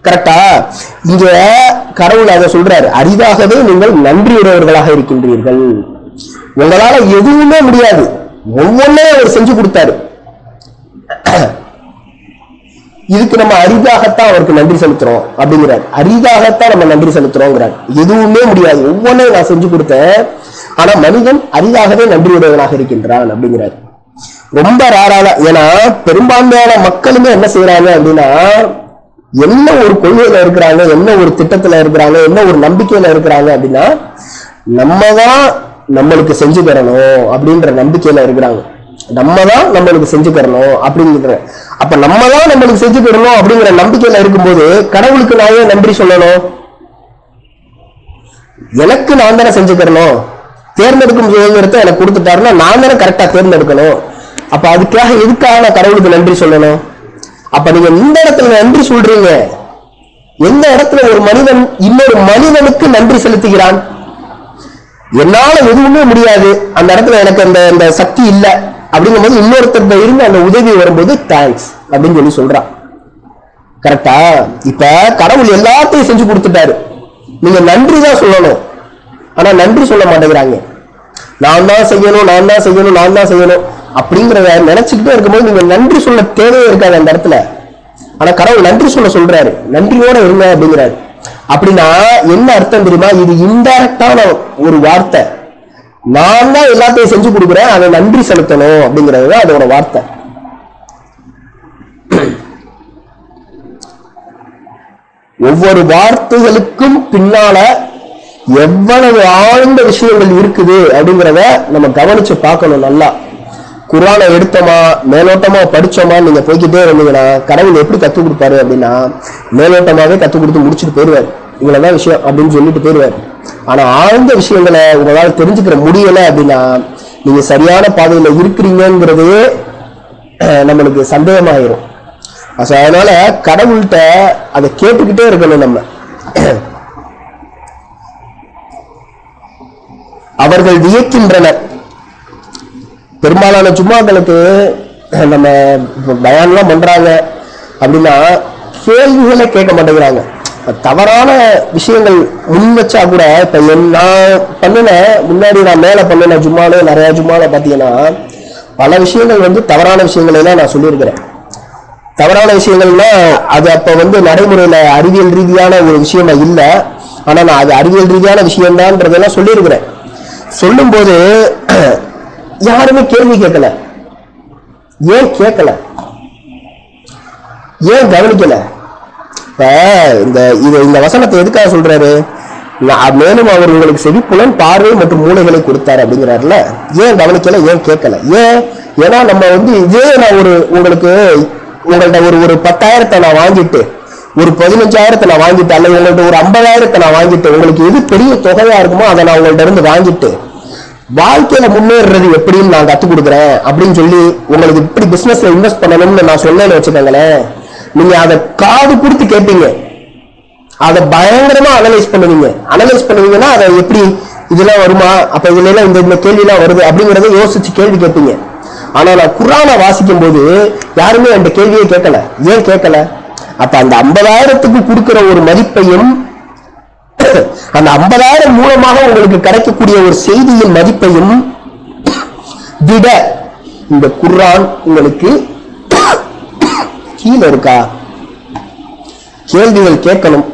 கரெக்டா? இங்க கடவுள் அதை சொல்றாரு, அரிதாகவே நீங்கள் நன்றியுடையவர்களாக இருக்கின்றீர்கள். உங்களால எதுவுமே முடியாது, ஒவ்வொன்றையும் அவர் செஞ்சு கொடுத்தாரு. இதுக்கு நம்ம அரிதாகத்தான் அவருக்கு நன்றி செலுத்துறோம் அப்படிங்கிறார். அரிதாகத்தான் நம்ம நன்றி செலுத்துறோங்கிறார். எதுவுமே முடியாது, ஒவ்வொன்றையும் நான் செஞ்சு கொடுத்தேன், ஆனா மனிதன் அரிதாகவே நன்றியுடையவனாக இருக்கின்றான் அப்படிங்கிறார். ரொம்ப ராரால. ஏன்னா பெரும்பான்மையான மக்களுமே என்ன செய்யறாங்க அப்படின்னா, என்ன ஒரு கொள்கையில இருக்கிறாங்க, என்ன ஒரு திட்டத்துல இருக்கிறாங்க, என்ன ஒரு நம்பிக்கையில இருக்கிறாங்க அப்படின்னா, நம்ம தான் நம்மளுக்கு செஞ்சு தரணும் அப்படின்ற நம்பிக்கையில இருக்கிறாங்க. நம்ம தான் நம்மளுக்கு செஞ்சு தரணும் அப்படிங்கிற, அப்ப நம்ம தான் நம்மளுக்கு செஞ்சு தரணும் அப்படிங்கிற நம்பிக்கையில இருக்கும்போது கடவுளுக்கு நான் ஏன் நன்றி சொல்லணும்? எனக்கு நான் தானே செஞ்சு தரணும். தேர்ந்தெடுக்கும் சுதந்திரத்தை எனக்கு கொடுத்துட்டாருன்னா நான் தானே கரெக்டா தேர்ந்தெடுக்கணும். அப்ப அதுக்காக எதுக்காக நான் கடவுளுக்கு நன்றி சொல்லணும்? அப்ப நீங்க இந்த இடத்துல நன்றி சொல்றீங்க, எந்த இடத்துல ஒரு மனிதன் இன்னொரு மனிதனுக்கு நன்றி செலுத்துகிறான்? என்னால எதுவுமே முடியாது, அந்த இடத்துல எனக்கு அந்த சக்தி இல்லை அப்படிங்கும் போது இன்னொருத்தர் இருந்து அந்த உதவி வரும்போது தேங்க்ஸ் அப்படின்னு சொல்றான். கரெக்டா? இப்ப கடவுள் எல்லாத்தையும் செஞ்சு கொடுத்துட்டாரு, நீங்க நன்றி தான் சொல்லணும். ஆனா நன்றி சொல்ல மாட்டேங்கிறாங்க. நான் தான் செய்யணும், நான் தான் செய்யணும், நான் தான் செய்யணும் அப்படிங்கிறத நினைச்சுக்கிட்டே இருக்கும்போது நீங்க நன்றி சொல்ல தேவையே இருக்காது அந்த இடத்துல. ஆனா கடவுள் நன்றி சொல்றாரு, நன்றியோட இருங்க அப்படிங்கிறாரு. அப்படின்னா என்ன அர்த்தம் தெரியுமா? இது இன்டைரக்டான ஒரு வார்த்தை. நான் தான் எல்லாத்தையும் செஞ்சு கொடுக்குறேன், அதை நன்றி செலுத்தணும் அப்படிங்கிறது அதோட வார்த்தை. ஒவ்வொரு வார்த்தைகளுக்கும் பின்னால எவ்வளவு ஆழ்ந்த விஷயங்கள் இருக்குது அப்படிங்கிறத நம்ம கவனிச்சு பார்க்கணும். நல்லா குர்ஆனை எடுத்தோமா, மேலோட்டமா படிச்சோமா நீங்க போய்கிட்டே இருந்தீங்கன்னா கடவுள் எப்படி கத்துக் கொடுப்பாரு அப்படின்னா, மேலோட்டமாவே கத்துக் கொடுத்து முடிச்சுட்டு போயிடுவாரு, இவ்வளவுதான் விஷயம் அப்படின்னு சொல்லிட்டு போயிடுவாரு. ஆனா ஆழ்ந்த விஷயங்களை உங்களால தெரிஞ்சுக்கிற முடியல அப்படின்னா நீங்க சரியான பாதையில இருக்கிறீங்கிறது நம்மளுக்கு சந்தேகமாயிரும். அதனால கடவுள்கிட்ட அதை கேட்டுக்கிட்டே இருக்கணும். நம்ம அவர்கள் வியக்கின்றனர். பெரும்பாலான ஜும்மாக்களுக்கு நம்ம பயான்லாம் பண்றாங்க அப்படின்னா கேள்விகளை கேட்க மாட்டேங்கிறாங்க. தவறான விஷயங்கள் முன் வச்சா கூட, இப்ப நான் பண்ணின முன்னாடி நான் மேல பண்ணின ஜும்மால நிறைய ஜும்மால பாத்தீங்கன்னா பல விஷயங்கள் தவறான விஷயங்களை எல்லாம் நான் சொல்லியிருக்கிறேன். தவறான விஷயங்கள்னா அது அப்ப நடைமுறையில அறிவியல் ரீதியான ஒரு விஷயமா இல்லை, ஆனா நான் அது அறிவியல் ரீதியான விஷயம்தான்றதெல்லாம் சொல்லியிருக்கிறேன். சொல்லும் போது யாருமே கேள்வி கேட்கல. ஏன் கேட்கல? ஏன் கவனிக்கல? இப்ப இந்த வசனத்தை எதுக்காக சொல்றாரு? மேலும் அவர் உங்களுக்கு செவிப்புலன், பார்வை மற்றும் மூளைகளை கொடுத்தாரு அப்படிங்கிறாருல. ஏன் கவனிக்கல? ஏன் கேட்கல? ஏன்னா நம்ம இதே நான் உங்கள்கிட்ட ஒரு 10,000 நான் வாங்கிட்டு, ஒரு 15,000 நான் வாங்கிட்டு, அல்லது உங்கள்கிட்ட ஒரு 50,000 நான் வாங்கிட்டு, உங்களுக்கு எது பெரிய தொகையா இருக்குமோ அதை நான் உங்கள்கிட்ட இருந்து வாங்கிட்டு வாழ்க்கையில முன்னேறது எப்படின்னு நான் கத்துக் கொடுக்குறேன் அப்படின்னு சொல்லி உங்களுக்கு இப்படி பிசினஸ்ல இன்வெஸ்ட் பண்ணணும்னு நான் சொன்னேன்னு வச்சுக்கோங்களேன், நீங்க அதை காது கொடுத்து கேட்பீங்க, அதை பயங்கரமா அனலைஸ் பண்ணுவீங்கன்னா அதை எப்படி இதெல்லாம் வருமா, அப்ப இதுல எல்லாம் இந்த கேள்வி எல்லாம் வருது அப்படிங்கறத யோசிச்சு கேள்வி கேட்பீங்க. ஆனா நான் குர்ஆனை வாசிக்கும் போது யாருமே அந்த கேள்வியை கேட்கல. ஏன் கேட்கல? அப்ப அந்த 50,000க்கு கொடுக்கிற ஒரு மதிப்பையும் அந்த 50,000 மூலமாக உங்களுக்கு கிடைக்கக்கூடிய ஒரு செய்தியின் மதிப்பையும் விட இந்த குர்ஆன் உங்களுக்கு கீழே இருக்கா? கேள்விகள் கேட்கணும்.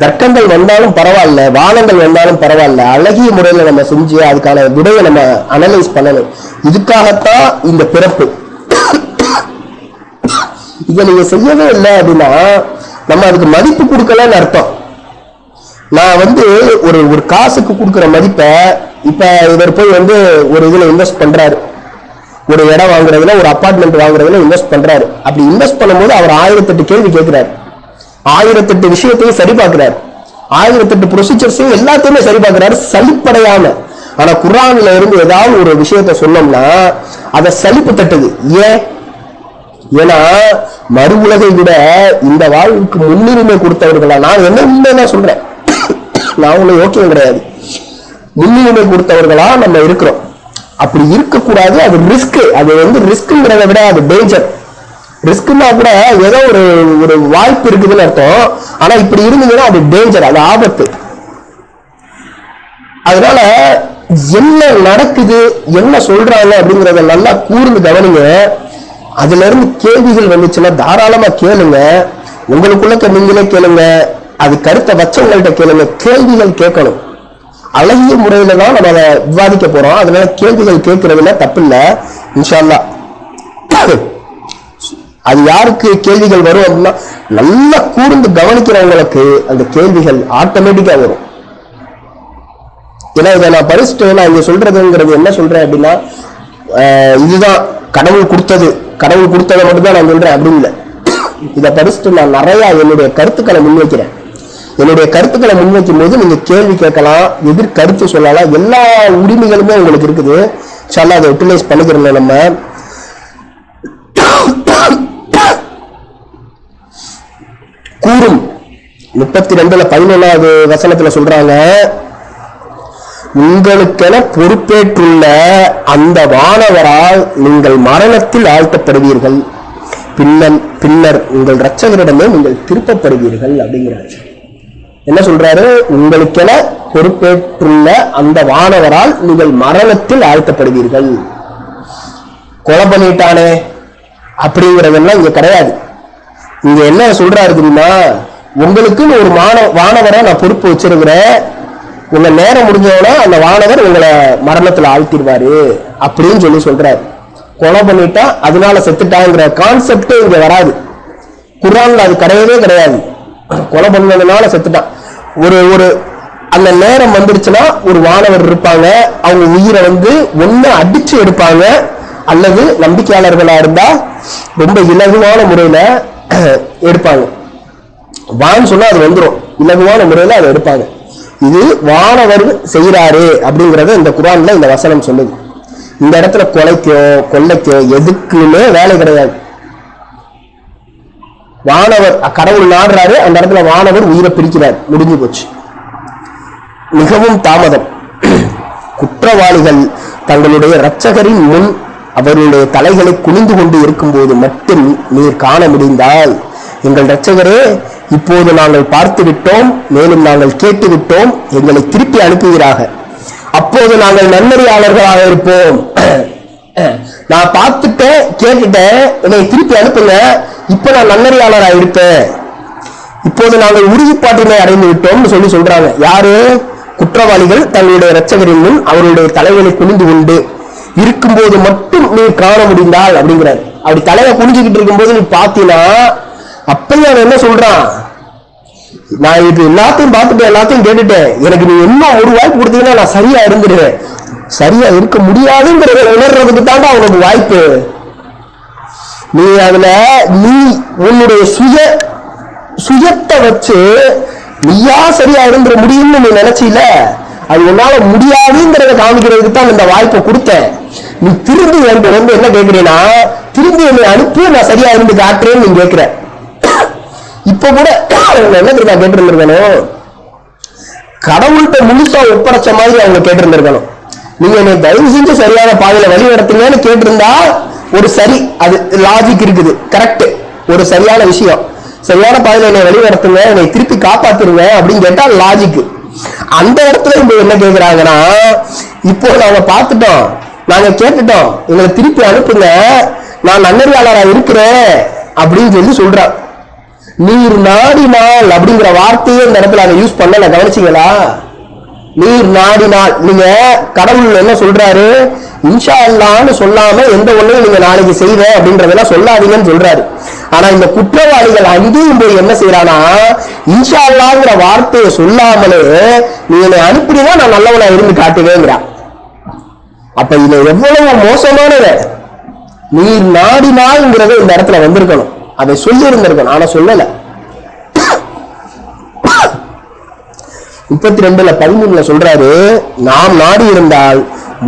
தர்க்கங்கள் வந்தாலும் பரவாயில்ல, வானங்கள் வந்தாலும் பரவாயில்ல, அழகிய முறையில நம்ம செஞ்சு அதுக்கான விடையை நம்ம அனலைஸ் பண்ணணும். இதுக்காகத்தான் இந்த பிறப்பு. இதை நீங்க செய்யவே இல்லை அப்படின்னா நம்ம அதுக்கு மதிப்பு கொடுக்கலன்னு அர்த்தம். நான் ஒரு ஒரு காசுக்கு கொடுக்குற மதிப்பை இப்ப இவர் போய் ஒரு இதுல இன்வெஸ்ட் பண்றாரு, ஒரு இடம் வாங்குறதுல, ஒரு அபார்ட்மெண்ட் வாங்குறதுல இன்வெஸ்ட் பண்றாரு. அப்படி இன்வெஸ்ட் பண்ணும்போது அவர் 1008 கேள்வி கேட்கிறார், 1008 விஷயத்தையும் சரி பார்க்கிறார், 1008 ப்ரொசீஜர்ஸையும் எல்லாத்தையுமே சரி பார்க்கிறாரு சலிப்படையாம. ஆனா குர்ஆன்ல இருந்து ஏதாவது ஒரு விஷயத்த சொன்னோம்னா அதை சலிப்பு தட்டுது. ஏன்னா மறு உலகை விட இந்த வாழ்வுக்கு முன்னுரிமை கொடுத்தவர்களா, நான் என்ன உண்மைதான் சொல்றேன், நான் ஒண்ணு யோக்கியம் கிடையாது, முன்னுரிமை கொடுத்தவர்களா நம்ம இருக்கிறோம். அப்படி இருக்கக்கூடாது. அது ரிஸ்க். அது ரிஸ்க்ங்கிறத விட அது டேஞ்சர். ரிஸ்க்னா கூட ஏதோ ஒரு வாய்ப்பு இருக்குதுன்னு அர்த்தம். ஆனா இப்படி இருந்தீங்கன்னா அது டேஞ்சர், அது ஆபத்து. அதனால என்ன நடக்குது, என்ன சொல்றாங்க அப்படிங்கறத நல்லா கூர்ந்து கவனிங்க. அதுல இருந்து கேள்விகள் வந்துச்சுன்னா தாராளமா கேளுங்க. உங்களுக்குள்ள நீங்களே கேளுங்க, அது கருத்தை வச்சவங்கள்ட்ட கேளுங்க. கேள்விகள் கேட்கணும். அழகிய முறையில தான் நம்ம அதை விவாதிக்க போறோம். அதனால கேள்விகள் கேட்கறதுல தப்பு இல்லை இன்ஷா அல்லாஹ். அது யாருக்கு கேள்விகள் வரும் அப்படின்னா நல்லா கூர்ந்து கவனிக்கிறவங்களுக்கு அந்த கேள்விகள் ஆட்டோமேட்டிக்கா வரும். ஏன்னா இதை நான் படிச்சுட்டு நான் இங்க சொல்றதுங்கிறது என்ன சொல்றேன் அப்படின்னா, இதுதான் கடவுள் கொடுத்ததை மட்டும்தான் நான் சொல்றேன் அப்படின்னு இல்லை. இதை படிச்சுட்டு நான் நிறைய என்னுடைய கருத்துக்களை முன்வைக்கிறேன். என்னுடைய கருத்துக்களை முன்வைக்கும் போது நீங்க கேள்வி கேட்கலாம், எதிர்கருத்து சொல்லலாம், எல்லா உரிமைகளுமே உங்களுக்கு இருக்குது. இன்ஷாஅல்லாஹ் அதை யூட்டிலைஸ் பண்ணிக்கிறோம். நம்ம கூறும் 32:11 வசனத்துல சொல்றாங்க, உங்களுக்கென பொறுப்பேற்றுள்ள அந்த வானவரால் நீங்கள் மரணத்தில் ஆழ்த்தப்படுவீர்கள், பின்னர் உங்கள் இரட்சகரிடமே நீங்கள் திருப்பப்படுவீர்கள் அப்படிங்கிறார். என்ன சொல்றாரு? உங்களுக்கென பொறுப்பேற்றுள்ள அந்த வானவரால் நீங்கள் மரணத்தில் ஆழ்த்தப்படுவீர்கள். கொலை பண்ணிட்டானே அப்படிங்கிறதெல்லாம் இங்க கிடையாது. இங்க என்ன சொல்றாரு தெரியுமா? உங்களுக்குன்னு ஒரு வானவரை நான் பொறுப்பு வச்சிருக்கிறேன், உங்க நேரம் முடிஞ்சவனா அந்த வானவர் உங்களை மரணத்துல ஆழ்த்திடுவாரு அப்படின்னு சொல்றாரு. கொலை பண்ணிட்டா அதனால செத்துட்டாங்கிற கான்செப்டே இங்க வராது. குர்ஆன்ல அது கிடையவே கிடையாது. கொலை பண்ணதுனால செத்துட்டான். ஒரு அந்த நேரம் வந்துருச்சுன்னா ஒரு வானவர் இருப்பாங்க, அவங்க உயிரை ஒண்ணு அடிச்சு எடுப்பாங்க, அல்லது நம்பிக்கையாளர்களா இருந்தா ரொம்ப இலகுவான முறையில எடுப்பாங்க. வான்னு சொன்னா அது வந்துடும், இலகுவான முறையில அதை எடுப்பாங்க. இது வானவர் செய்யறாரு அப்படிங்கறத இந்த குர்ஆன்ல இந்த வசனம் சொல்லுது. இந்த இடத்துல கொலைக்கோ கொள்ளைக்கோ எதுக்குமே வேலை கிடையாது. வானவர் கடவுள் நாடுறாரு, அந்த இடத்துல வானவர் உயிரை பிரிக்கிறார், முடிஞ்சு போச்சு. மிகவும் தாமதம். குற்றவாளிகள் தங்களுடைய இரட்சகரின் முன் அவருடைய தலைகளை குனிந்து கொண்டு இருக்கும் போது மட்டும் நீர் காண முடிந்தால், எங்கள் இரட்சகரே, இப்போது நாங்கள் பார்த்து விட்டோம், மேலும் நாங்கள் கேட்டு விட்டோம், எங்களை திருப்பி அனுப்புகிறாக, அப்போது நாங்கள் நன்னறியாளர்களாக இருப்போம். நான் பார்த்துட்டேன், கேட்டுட்டேன், என்னை திருப்பி அனுப்புங்க, இப்ப நான் நன்னறியாளராக இருப்பேன், இப்போது நாங்கள் உறுதிப்பாட்டினை அடைந்து விட்டோம்னு சொல்றாங்க. யாரு? குற்றவாளிகள் தங்களுடைய இரட்சகரின் முன் அவருடைய தலைகளை குனிந்து கொண்டு இருக்கும்போது மட்டும் நீ காண முடிந்தால் அப்படிங்கிறார். அப்படி தலையை குனிஞ்சுக்கிட்டு இருக்கும்போது நீ பாத்தீங்கன்னா அப்பயும் அவன் என்ன சொல்றான்? நான் இது எல்லாத்தையும் பார்த்துட்டேன், எல்லாத்தையும் கேட்டுட்டேன், எனக்கு நீ என்ன ஒரு வாய்ப்பு கொடுத்தீங்கன்னா நான் சரியா இருந்துடுவேன். சரியா இருக்க முடியாதுங்கிறத உணர்றதுக்கு தாண்டா அவனுக்கு வாய்ப்பு. நீ அதுல நீ உன்னுடைய சுயத்தை வச்சு நீயா சரியா இருந்துட முடியும்னு நீ நினைச்சில, அது உன்னால முடியாதுங்கிறத காமிக்கிறதுக்கு தான் இந்த வாய்ப்பை கொடுத்தேன். நீ திரும்பி என்ன கேட்கிறேன்னா, திரும்பி என்னை அனுப்பி நான் சரியா இருந்து காட்டுறேன்னு நீ கேட்கிற. இப்ப கூட என்ன தெரியுமா கேட்டிருந்திருக்கணும்? கடவுள்கிட்ட முழுசா ஒப்படைச்ச மாதிரி அவங்க கேட்டிருந்திருக்கணும். நீங்க என்னை தயவு செஞ்சு சரியான பாதையில வழி நடத்துங்கன்னு கேட்டிருந்தா ஒரு சரி, அது லாஜிக் இருக்குது, கரெக்ட், ஒரு சரியான விஷயம். சரியான பாதையில என்னை வழி நடத்துங்க, என்னை திருப்பி காப்பாத்துருங்க அப்படின்னு கேட்டா லாஜிக். அந்த இடத்துல இப்ப என்ன கேட்கிறாங்கன்னா, இப்போ நாங்க பார்த்துட்டோம், நாங்க கேட்டுட்டோம், எங்களை திருப்பி அனுப்புங்க, நான் நன்னறியாளரா இருக்கிறேன் அப்படின்னு சொல்றான். நீர் நாடினால் அப்படிங்கிற வார்த்தையே இந்த இடத்துல அதை யூஸ் பண்ணல, கவனிச்சீங்களா? நீர் நாடினால். நீங்க கடவுள் என்ன சொல்றாரு? இன்ஷா அல்லாஹ்னு சொல்லாம எந்த ஒண்ணையும் நீங்க நாளைக்கு செய்வேன் அப்படின்றதெல்லாம் சொல்லாதீங்கன்னு சொல்றாரு. ஆனா இந்த குற்றவாளிகள் அங்கேயும் போய் என்ன செய்யறானா, இன்ஷா அல்லாஹ்ங்கிற வார்த்தையை சொல்லாமலே நீ என்னை அனுப்பினா நான் நல்லவனா இருந்து காட்டுவேங்கிறான். அப்ப இது எவ்வளவு மோசமானது. நீர் நாடினால்ங்கிறது இந்த இடத்துல வந்திருக்கணும், அதை சொல்லி இருந்திருக்கணும், ஆனா சொல்லல. 32:13 சொல்றாரு, நாம் நாடி இருந்தால்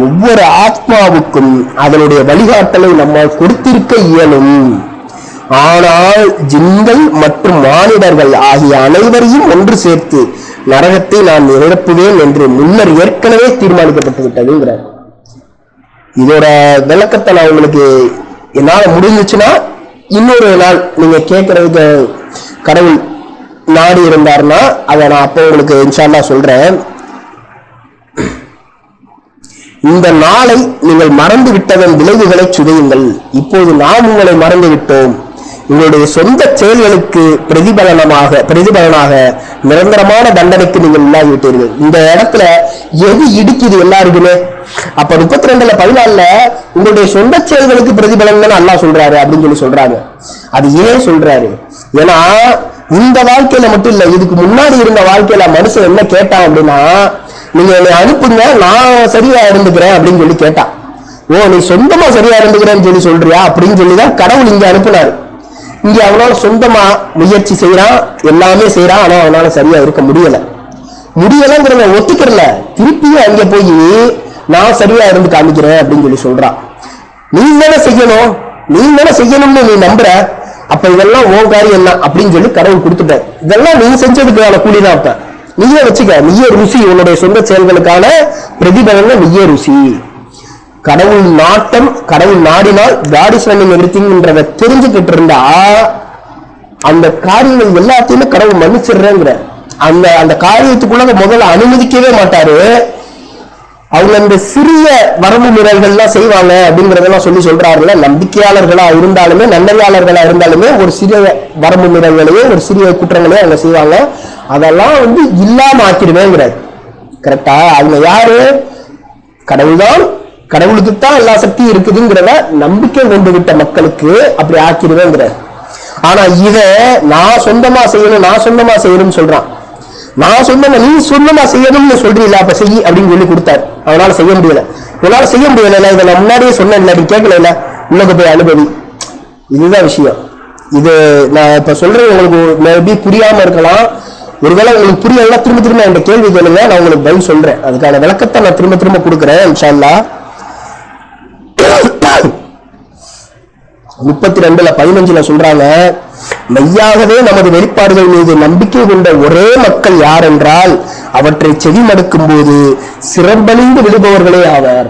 ஒவ்வொரு ஆத்மாவுக்கும் அதனுடைய வழிகாட்டலை நம்மால் கொடுத்திருக்க இயலும். ஆனால் ஜின்கள் மற்றும் மானிடர்கள் ஆகிய அனைவரையும் ஒன்று சேர்த்து நரகத்தை நான் நிரப்புவேன் என்று முன்னர் ஏற்கனவே தீர்மானிக்கப்பட்டு விட்டதுங்கிறார். இதோட விளக்கத்தை நான் உங்களுக்கு என்னால முடிஞ்சிச்சுன்னா இன்னொரு நாள் நீங்க கேட்கறதுக்கு கடவுள் நாடி இருந்தார்னா அதை நான் அப்போ உங்களுக்கு இன்ஷா அல்லாஹ் சொல்றேன். இந்த நாளை நீங்கள் மறந்து விட்டதன் விளைவுகளை சுதையுங்கள். இப்போது நாம் உங்களை மறந்து விட்டோம். உங்களுடைய சொந்த செயல்களுக்கு பிரதிபலனாக நிரந்தரமான தண்டனைக்கு நீங்கள் உள்ளாகிவிட்டீர்கள். இந்த இடத்துல எது இடிக்குது எல்லாருக்குமே? அப்ப 32:14 உங்களுடைய சொந்த செயல்களுக்கு பிரதிபலன் அல்லாஹ் சொல்றாரு அப்படின்னு சொல்றாங்க. அது ஏன் சொல்றாரு? ஏன்னா இந்த வாழ்க்கையில மட்டும் இல்ல, இதுக்கு முன்னாடி இருந்த வாழ்க்கையில மனுஷன் என்ன கேட்டான் அப்படின்னா, நீங்க என்னை அனுப்புங்க நான் சரியா இருந்துக்கிறேன் அப்படின்னு சொல்லி கேட்டான். ஓ நீ சொந்தமா சரியா இருந்துக்கிறேன்னு சொல்றியா அப்படின்னு சொல்லிதான் கடவுள் இங்க அனுப்புனாரு. இங்க அவனால சொந்தமா முயற்சி செய்யறான், எல்லாமே செய்யறான், ஆனா அவனால சரியா இருக்க முடியலங்கிறத ஒத்துக்கிறல. திருப்பியும் அங்க போய் நான் சரியா இருந்து காமிக்கிறேன் அப்படின்னு சொல்றான். நீ தானே செய்யணும்னு நீ நம்புற, அப்ப இதெல்லாம் ஓ காரியம் என்ன அப்படின்னு சொல்லி கடவுள் கொடுத்துட்ட. இதெல்லாம் நீ செஞ்சதுக்கான கூலிதான். அப்ப நீயே வச்சுக்க, நீயே ருசி, உன்னுடைய சொந்த செயல்களுக்கான பிரதிபலன நீயே ருசி. கடவுள் நாட்டம், கடவுள் நாடினால் காட் இஸ் ரன்னிங் எவ்ரிதிங்ன்றத தெரிஞ்சுக்கிட்டு இருந்தா அந்த காரியங்கள் எல்லாத்தையுமே கடவுள் மன்னிச்சிடுறேங்கிற அந்த காரியத்துக்குள்ள முதல்ல அனுமதிக்கவே மாட்டாரு. அவங்க இந்த சிறிய வரம்பு மீறல்கள்லாம் செய்வாங்க அப்படிங்கறதெல்லாம் சொல்றாருல. நம்பிக்கையாளர்களா இருந்தாலுமே நல்லையாளர்களா இருந்தாலுமே ஒரு சிறிய வரம்பு மீறல்களையோ ஒரு சிறிய குற்றங்களையோ அவங்க செய்வாங்க. அதெல்லாம் இல்லாம ஆக்கிடுவேங்கிறார். கரெக்டா? அவங்க யாரு? கடவுள் தான், கடவுளுக்குத்தான் எல்லா சக்தியும் இருக்குதுங்கிறத நம்பிக்கை கொண்டு விட்ட மக்களுக்கு அப்படி ஆக்கிடுவேங்கிறார். ஆனா இத நான் சொந்தமா செய்யணும்னு சொல்றான். நீ சொந்தமா செய்யணும்னு சொல்றீங்களா, அப்ப செய்ய அப்படின்னு சொல்லி கொடுத்தாரு. அவனால செய்ய முடியல. இதை நான் முன்னாடியே சொன்னேன், நீ கேட்கல, உனக்கு போய் அனுபவி. இதுதான் விஷயம். இது நான் இப்ப சொல்றது உங்களுக்கு மேபி புரியாம இருக்கலாம். ஒருவேளை உங்களுக்கு புரியல, திரும்ப என் கேள்வி கேளுங்க, நான் உங்களுக்கு பதில் சொல்றேன். அதுக்கான விளக்கத்தை நான் திரும்ப கொடுக்குறேன் இன்ஷா அல்லாஹ். 32:15 சொல்றாங்க, மெய்யாகவே நமது வெளிப்பாடுகள் மீது நம்பிக்கை கொண்ட ஒரே மக்கள் யார் என்றால் அவற்றை செவி மடுக்கும் போது சிறப்பணிந்து விடுபவர்களே ஆவார்.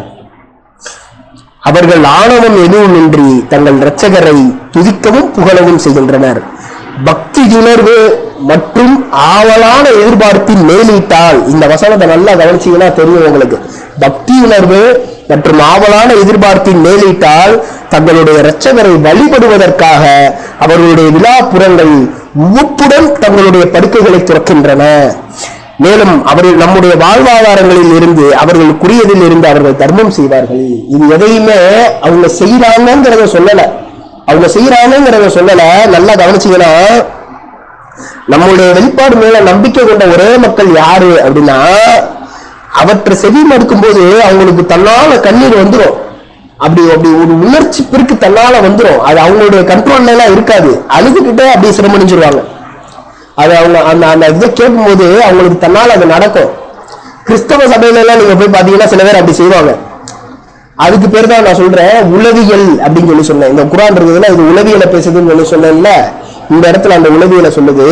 அவர்கள் ஆணவம் எதுவும் இன்றி தங்கள் இரட்சகரை துதிக்கவும் புகழவும் செய்கின்றனர். பக்தி உணர்வு மற்றும் ஆவலான எதிர்பார்ப்பின் மேலீட்டால், இந்த வசனத்தை நல்லா கவனிச்சீங்கன்னா தெரியும் உங்களுக்கு. பக்தி உணர்வு மற்றும் ஆவலான எதிர்பார்ப்பின் மேலீட்டால் தங்களுடைய இரட்சகரை வழிபடுவதற்காக அவர்களுடைய விழாப்புறங்கள் உவப்புடன் தங்களுடைய படுக்கைகளை துறக்கின்றன. மேலும் அவர்கள் நம்முடைய வாழ்வாதாரங்களில் இருந்து அவர்களுக்குரியதில் இருந்து அவர்கள் தர்மம் செய்வார்கள். இது எதையுமே அவங்க செய்யறாங்கிறத சொல்லல. நல்லா கவனிச்சீங்கன்னா, நம்முடைய வெளிப்பாடு மேல நம்பிக்கை கொண்ட ஒரே மக்கள் யாரு அப்படின்னா, அவற்றை செவி மடுக்கும் போது அவங்களுக்கு தன்னால கண்ணீர் வந்துடும். அப்படி ஒரு உணர்ச்சி பெருக்கு தன்னால வந்துடும். அது அவங்களுடைய கண்ட்ரோல்ல எல்லாம் இருக்காது. அழுதுகிட்டே அப்படி சிரமணிஞ்சிருவாங்க. அது அவங்க அந்த இதை கேட்கும் போது அவங்களுக்கு தன்னால அது நடக்கும். கிறிஸ்தவ சபையில எல்லாம் நீங்க போய் பாத்தீங்கன்னா சில பேர் அப்படி செய்வாங்க. அதுக்கு பேர் தான் நான் சொல்றேன் உளவியல் அப்படின்னு சொல்லி சொன்னேன். இந்த குர்ஆன் இருக்குதுன்னா இது உளவியலை பேசுதுன்னு சொல்லி சொன்னேன்ல, இந்த இடத்துல அந்த உளவியலை சொல்லுது.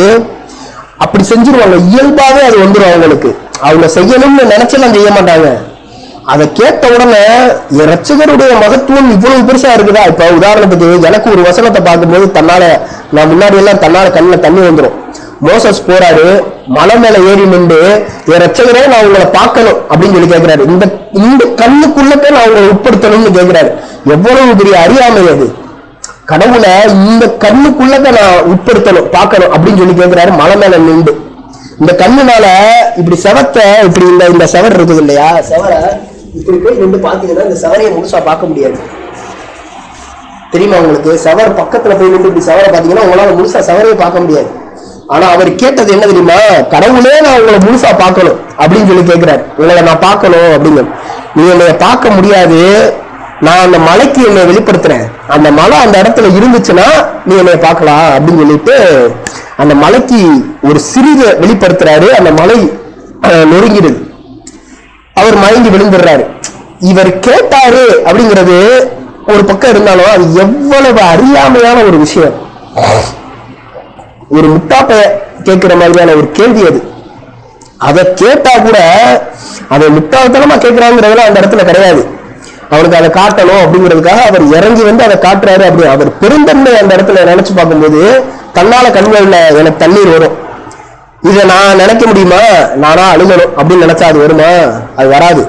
அப்படி செஞ்சிருவாங்க, இயல்பாவே அது வந்துடும் அவங்களுக்கு. அவங்க செய்யணும்னு நினைச்செல்லாம் செய்ய மாட்டாங்க. அதை கேட்ட உடனே இரட்சகருடைய மகத்துவம் இவ்வளவு பெருசா இருக்குதா. இப்ப உதாரணத்துக்கு எனக்கு ஒரு வசனத்தை பார்க்கும்போது நான் முன்னாடி எல்லாம் தன்னால கண்ணுல தண்ணி வந்துடும். மோசஸ் போறாரு, மலை மேல ஏறி நின்று என் ரட்சகரே நான் உங்களை பார்க்கணும் அப்படின்னு சொல்லி கேட்கிறாரு. இந்த கண்ணுக்குள்ளே நான் உங்களை உட்படுத்தணும்னு கேட்கிறாரு. எவ்வளவு பெரிய அறியாமை அது. கடவுளை இந்த கண்ணுக்குள்ளதான் நான் உட்படுத்தணும் பார்க்கணும் அப்படின்னு சொல்லி கேட்கிறாரு. மலை மேல நின்று இந்த கண்ணுனால இப்படி செவத்தை இப்படி இந்த செவர் இருக்குது இல்லையா, செவரை இப்படி போய் நின்று பாத்தீங்கன்னா இந்த செவரையை முழுசா பார்க்க முடியாது. தெரியுமா உங்களுக்கு? செவர் பக்கத்துல போய் நின்று இப்படி செவரை பாத்தீங்கன்னா உங்களால முழுசா செவரையை பார்க்க முடியாது. ஆனா அவர் கேட்டது என்ன தெரியுமா? கடவுளே நான் உங்களை முழுசா பார்க்கணும் அப்படின்னு சொல்லி கேட்கிறாரு. உங்களை நான் பார்க்கணும் அப்படிங்க. நீ என்னைய பார்க்க முடியாது, நான் அந்த மலைக்கு என்னை வெளிப்படுத்துறேன். அந்த மலை அந்த இடத்துல இருந்துச்சுன்னா நீ என்னைய பார்க்கலாம் அப்படின்னு சொல்லிட்டு அந்த மலைக்கு ஒரு சிறிது வெளிப்படுத்துறாரு. அந்த மலை நொறுங்கிடுது. அவர் மயங்கி விழுந்துடுறாரு. இவர் கேட்டாரு அப்படிங்கிறது ஒரு பக்கம் இருந்தாலும் அது எவ்வளவு அறியாமையான ஒரு விஷயம். ஒரு முட்டாப்ப கேட்கிற மாதிரியான ஒரு கேள்வி அது. அதை கேட்டா கூட அதை முட்டாள்தனமா கேட்கிறாங்கிறதுல அந்த இடத்துல கிடையாது. அவனுக்கு அதை காட்டணும் அப்படிங்கிறதுக்காக அவர் இறங்கி வந்து அதை காட்டுறாரு. அப்படி அவர் பெருந்தன்மை அந்த இடத்துல நினைச்சு பார்க்கும்போது தன்னால கண்கள்ல எனக்கு தண்ணீர் வரும். இதை நான் நினைக்க முடியுமா? நானா அழுகணும் அப்படின்னு நினைச்சா அது வருமா? அது வராது.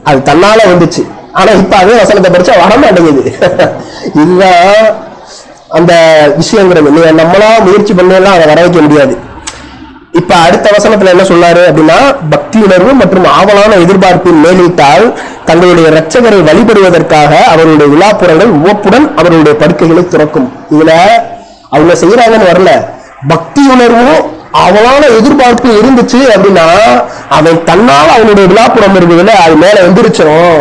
அது தன்னால வந்துச்சு. ஆனா இப்ப அதே வசனத்தை படிச்சா வரமாட்டேங்குது. இதுதான் அந்த விஷயங்கிறது. நீங்க நம்மளா முயற்சி பண்ணலாம் அதை வர வைக்க முடியாது. இப்ப அடுத்த வசனத்துல என்ன சொல்லாரு அப்படின்னா, பக்தி உணர்வு மற்றும் ஆவலான எதிர்பார்ப்பின் மேலிட்டால் தங்களுடைய இரட்சகரை வழிபடுவதற்காக அவருடைய விழாப்புறங்கள் உவப்புடன் அவருடைய படுக்கைகளை துறக்கும். இதுல அவங்க செய்யறாங்கன்னு வரல. பக்தி உணர்வும் அவளான எதிர்பார்ப்பு இருந்துச்சு அப்படின்னா அவன் தன்னால அவனுடைய விழாப்புறம் இருக்குதுல அது மேல வந்துருச்சோம்.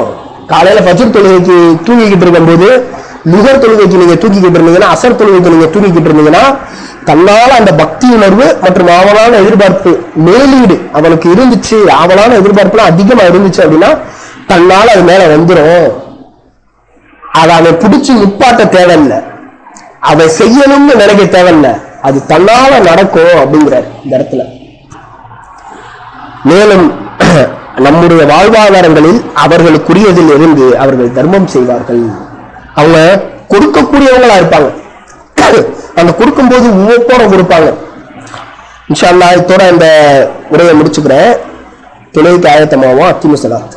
காலையில ஃபஜ்ர் தொழுகைக்கு தூங்கிக்கிட்டு இருக்கும் போது, லுகர் தொழுகைக்கு நீங்க தூக்கிக்கிட்டு இருந்தீங்கன்னா, அசர் தொழுகைக்கு நீங்க தூக்கிக்கிட்டு இருந்தீங்கன்னா, தன்னால அந்த பக்தி உணர்வு மற்றும் ஆவலான எதிர்பார்ப்பு மேலீடு அவனுக்கு இருந்துச்சு. ஆவலான எதிர்பார்ப்புலாம் அதிகமா இருந்துச்சு அப்படின்னா தன்னால அது மேல வந்துடும். அதை அவன் பிடிச்சு நிப்பாட்ட தேவையில்லை, அதை செய்யணும்னு நினைக்க தேவையில்லை, அது தன்னால நடக்கும் அப்படிங்கிறார் இந்த இடத்துல. மேலும் நம்முடைய வாழ்வாதாரங்களில் அவர்களுக்குரியதில் இருந்து அவர்கள் தர்மம் செய்வார்கள். அவங்க கொடுக்கக்கூடியவங்களா இருப்பாங்க. அந்த கொடுக்கும் போது உவப்போட கொடுப்பாங்க. இன்ஷா அல்லாஹ் இதோட இந்த உரையை முடிச்சுக்கிறேன். தொழுகைக்கு ஆயத்தமாவோம். அக்கிமு ஸலாத்.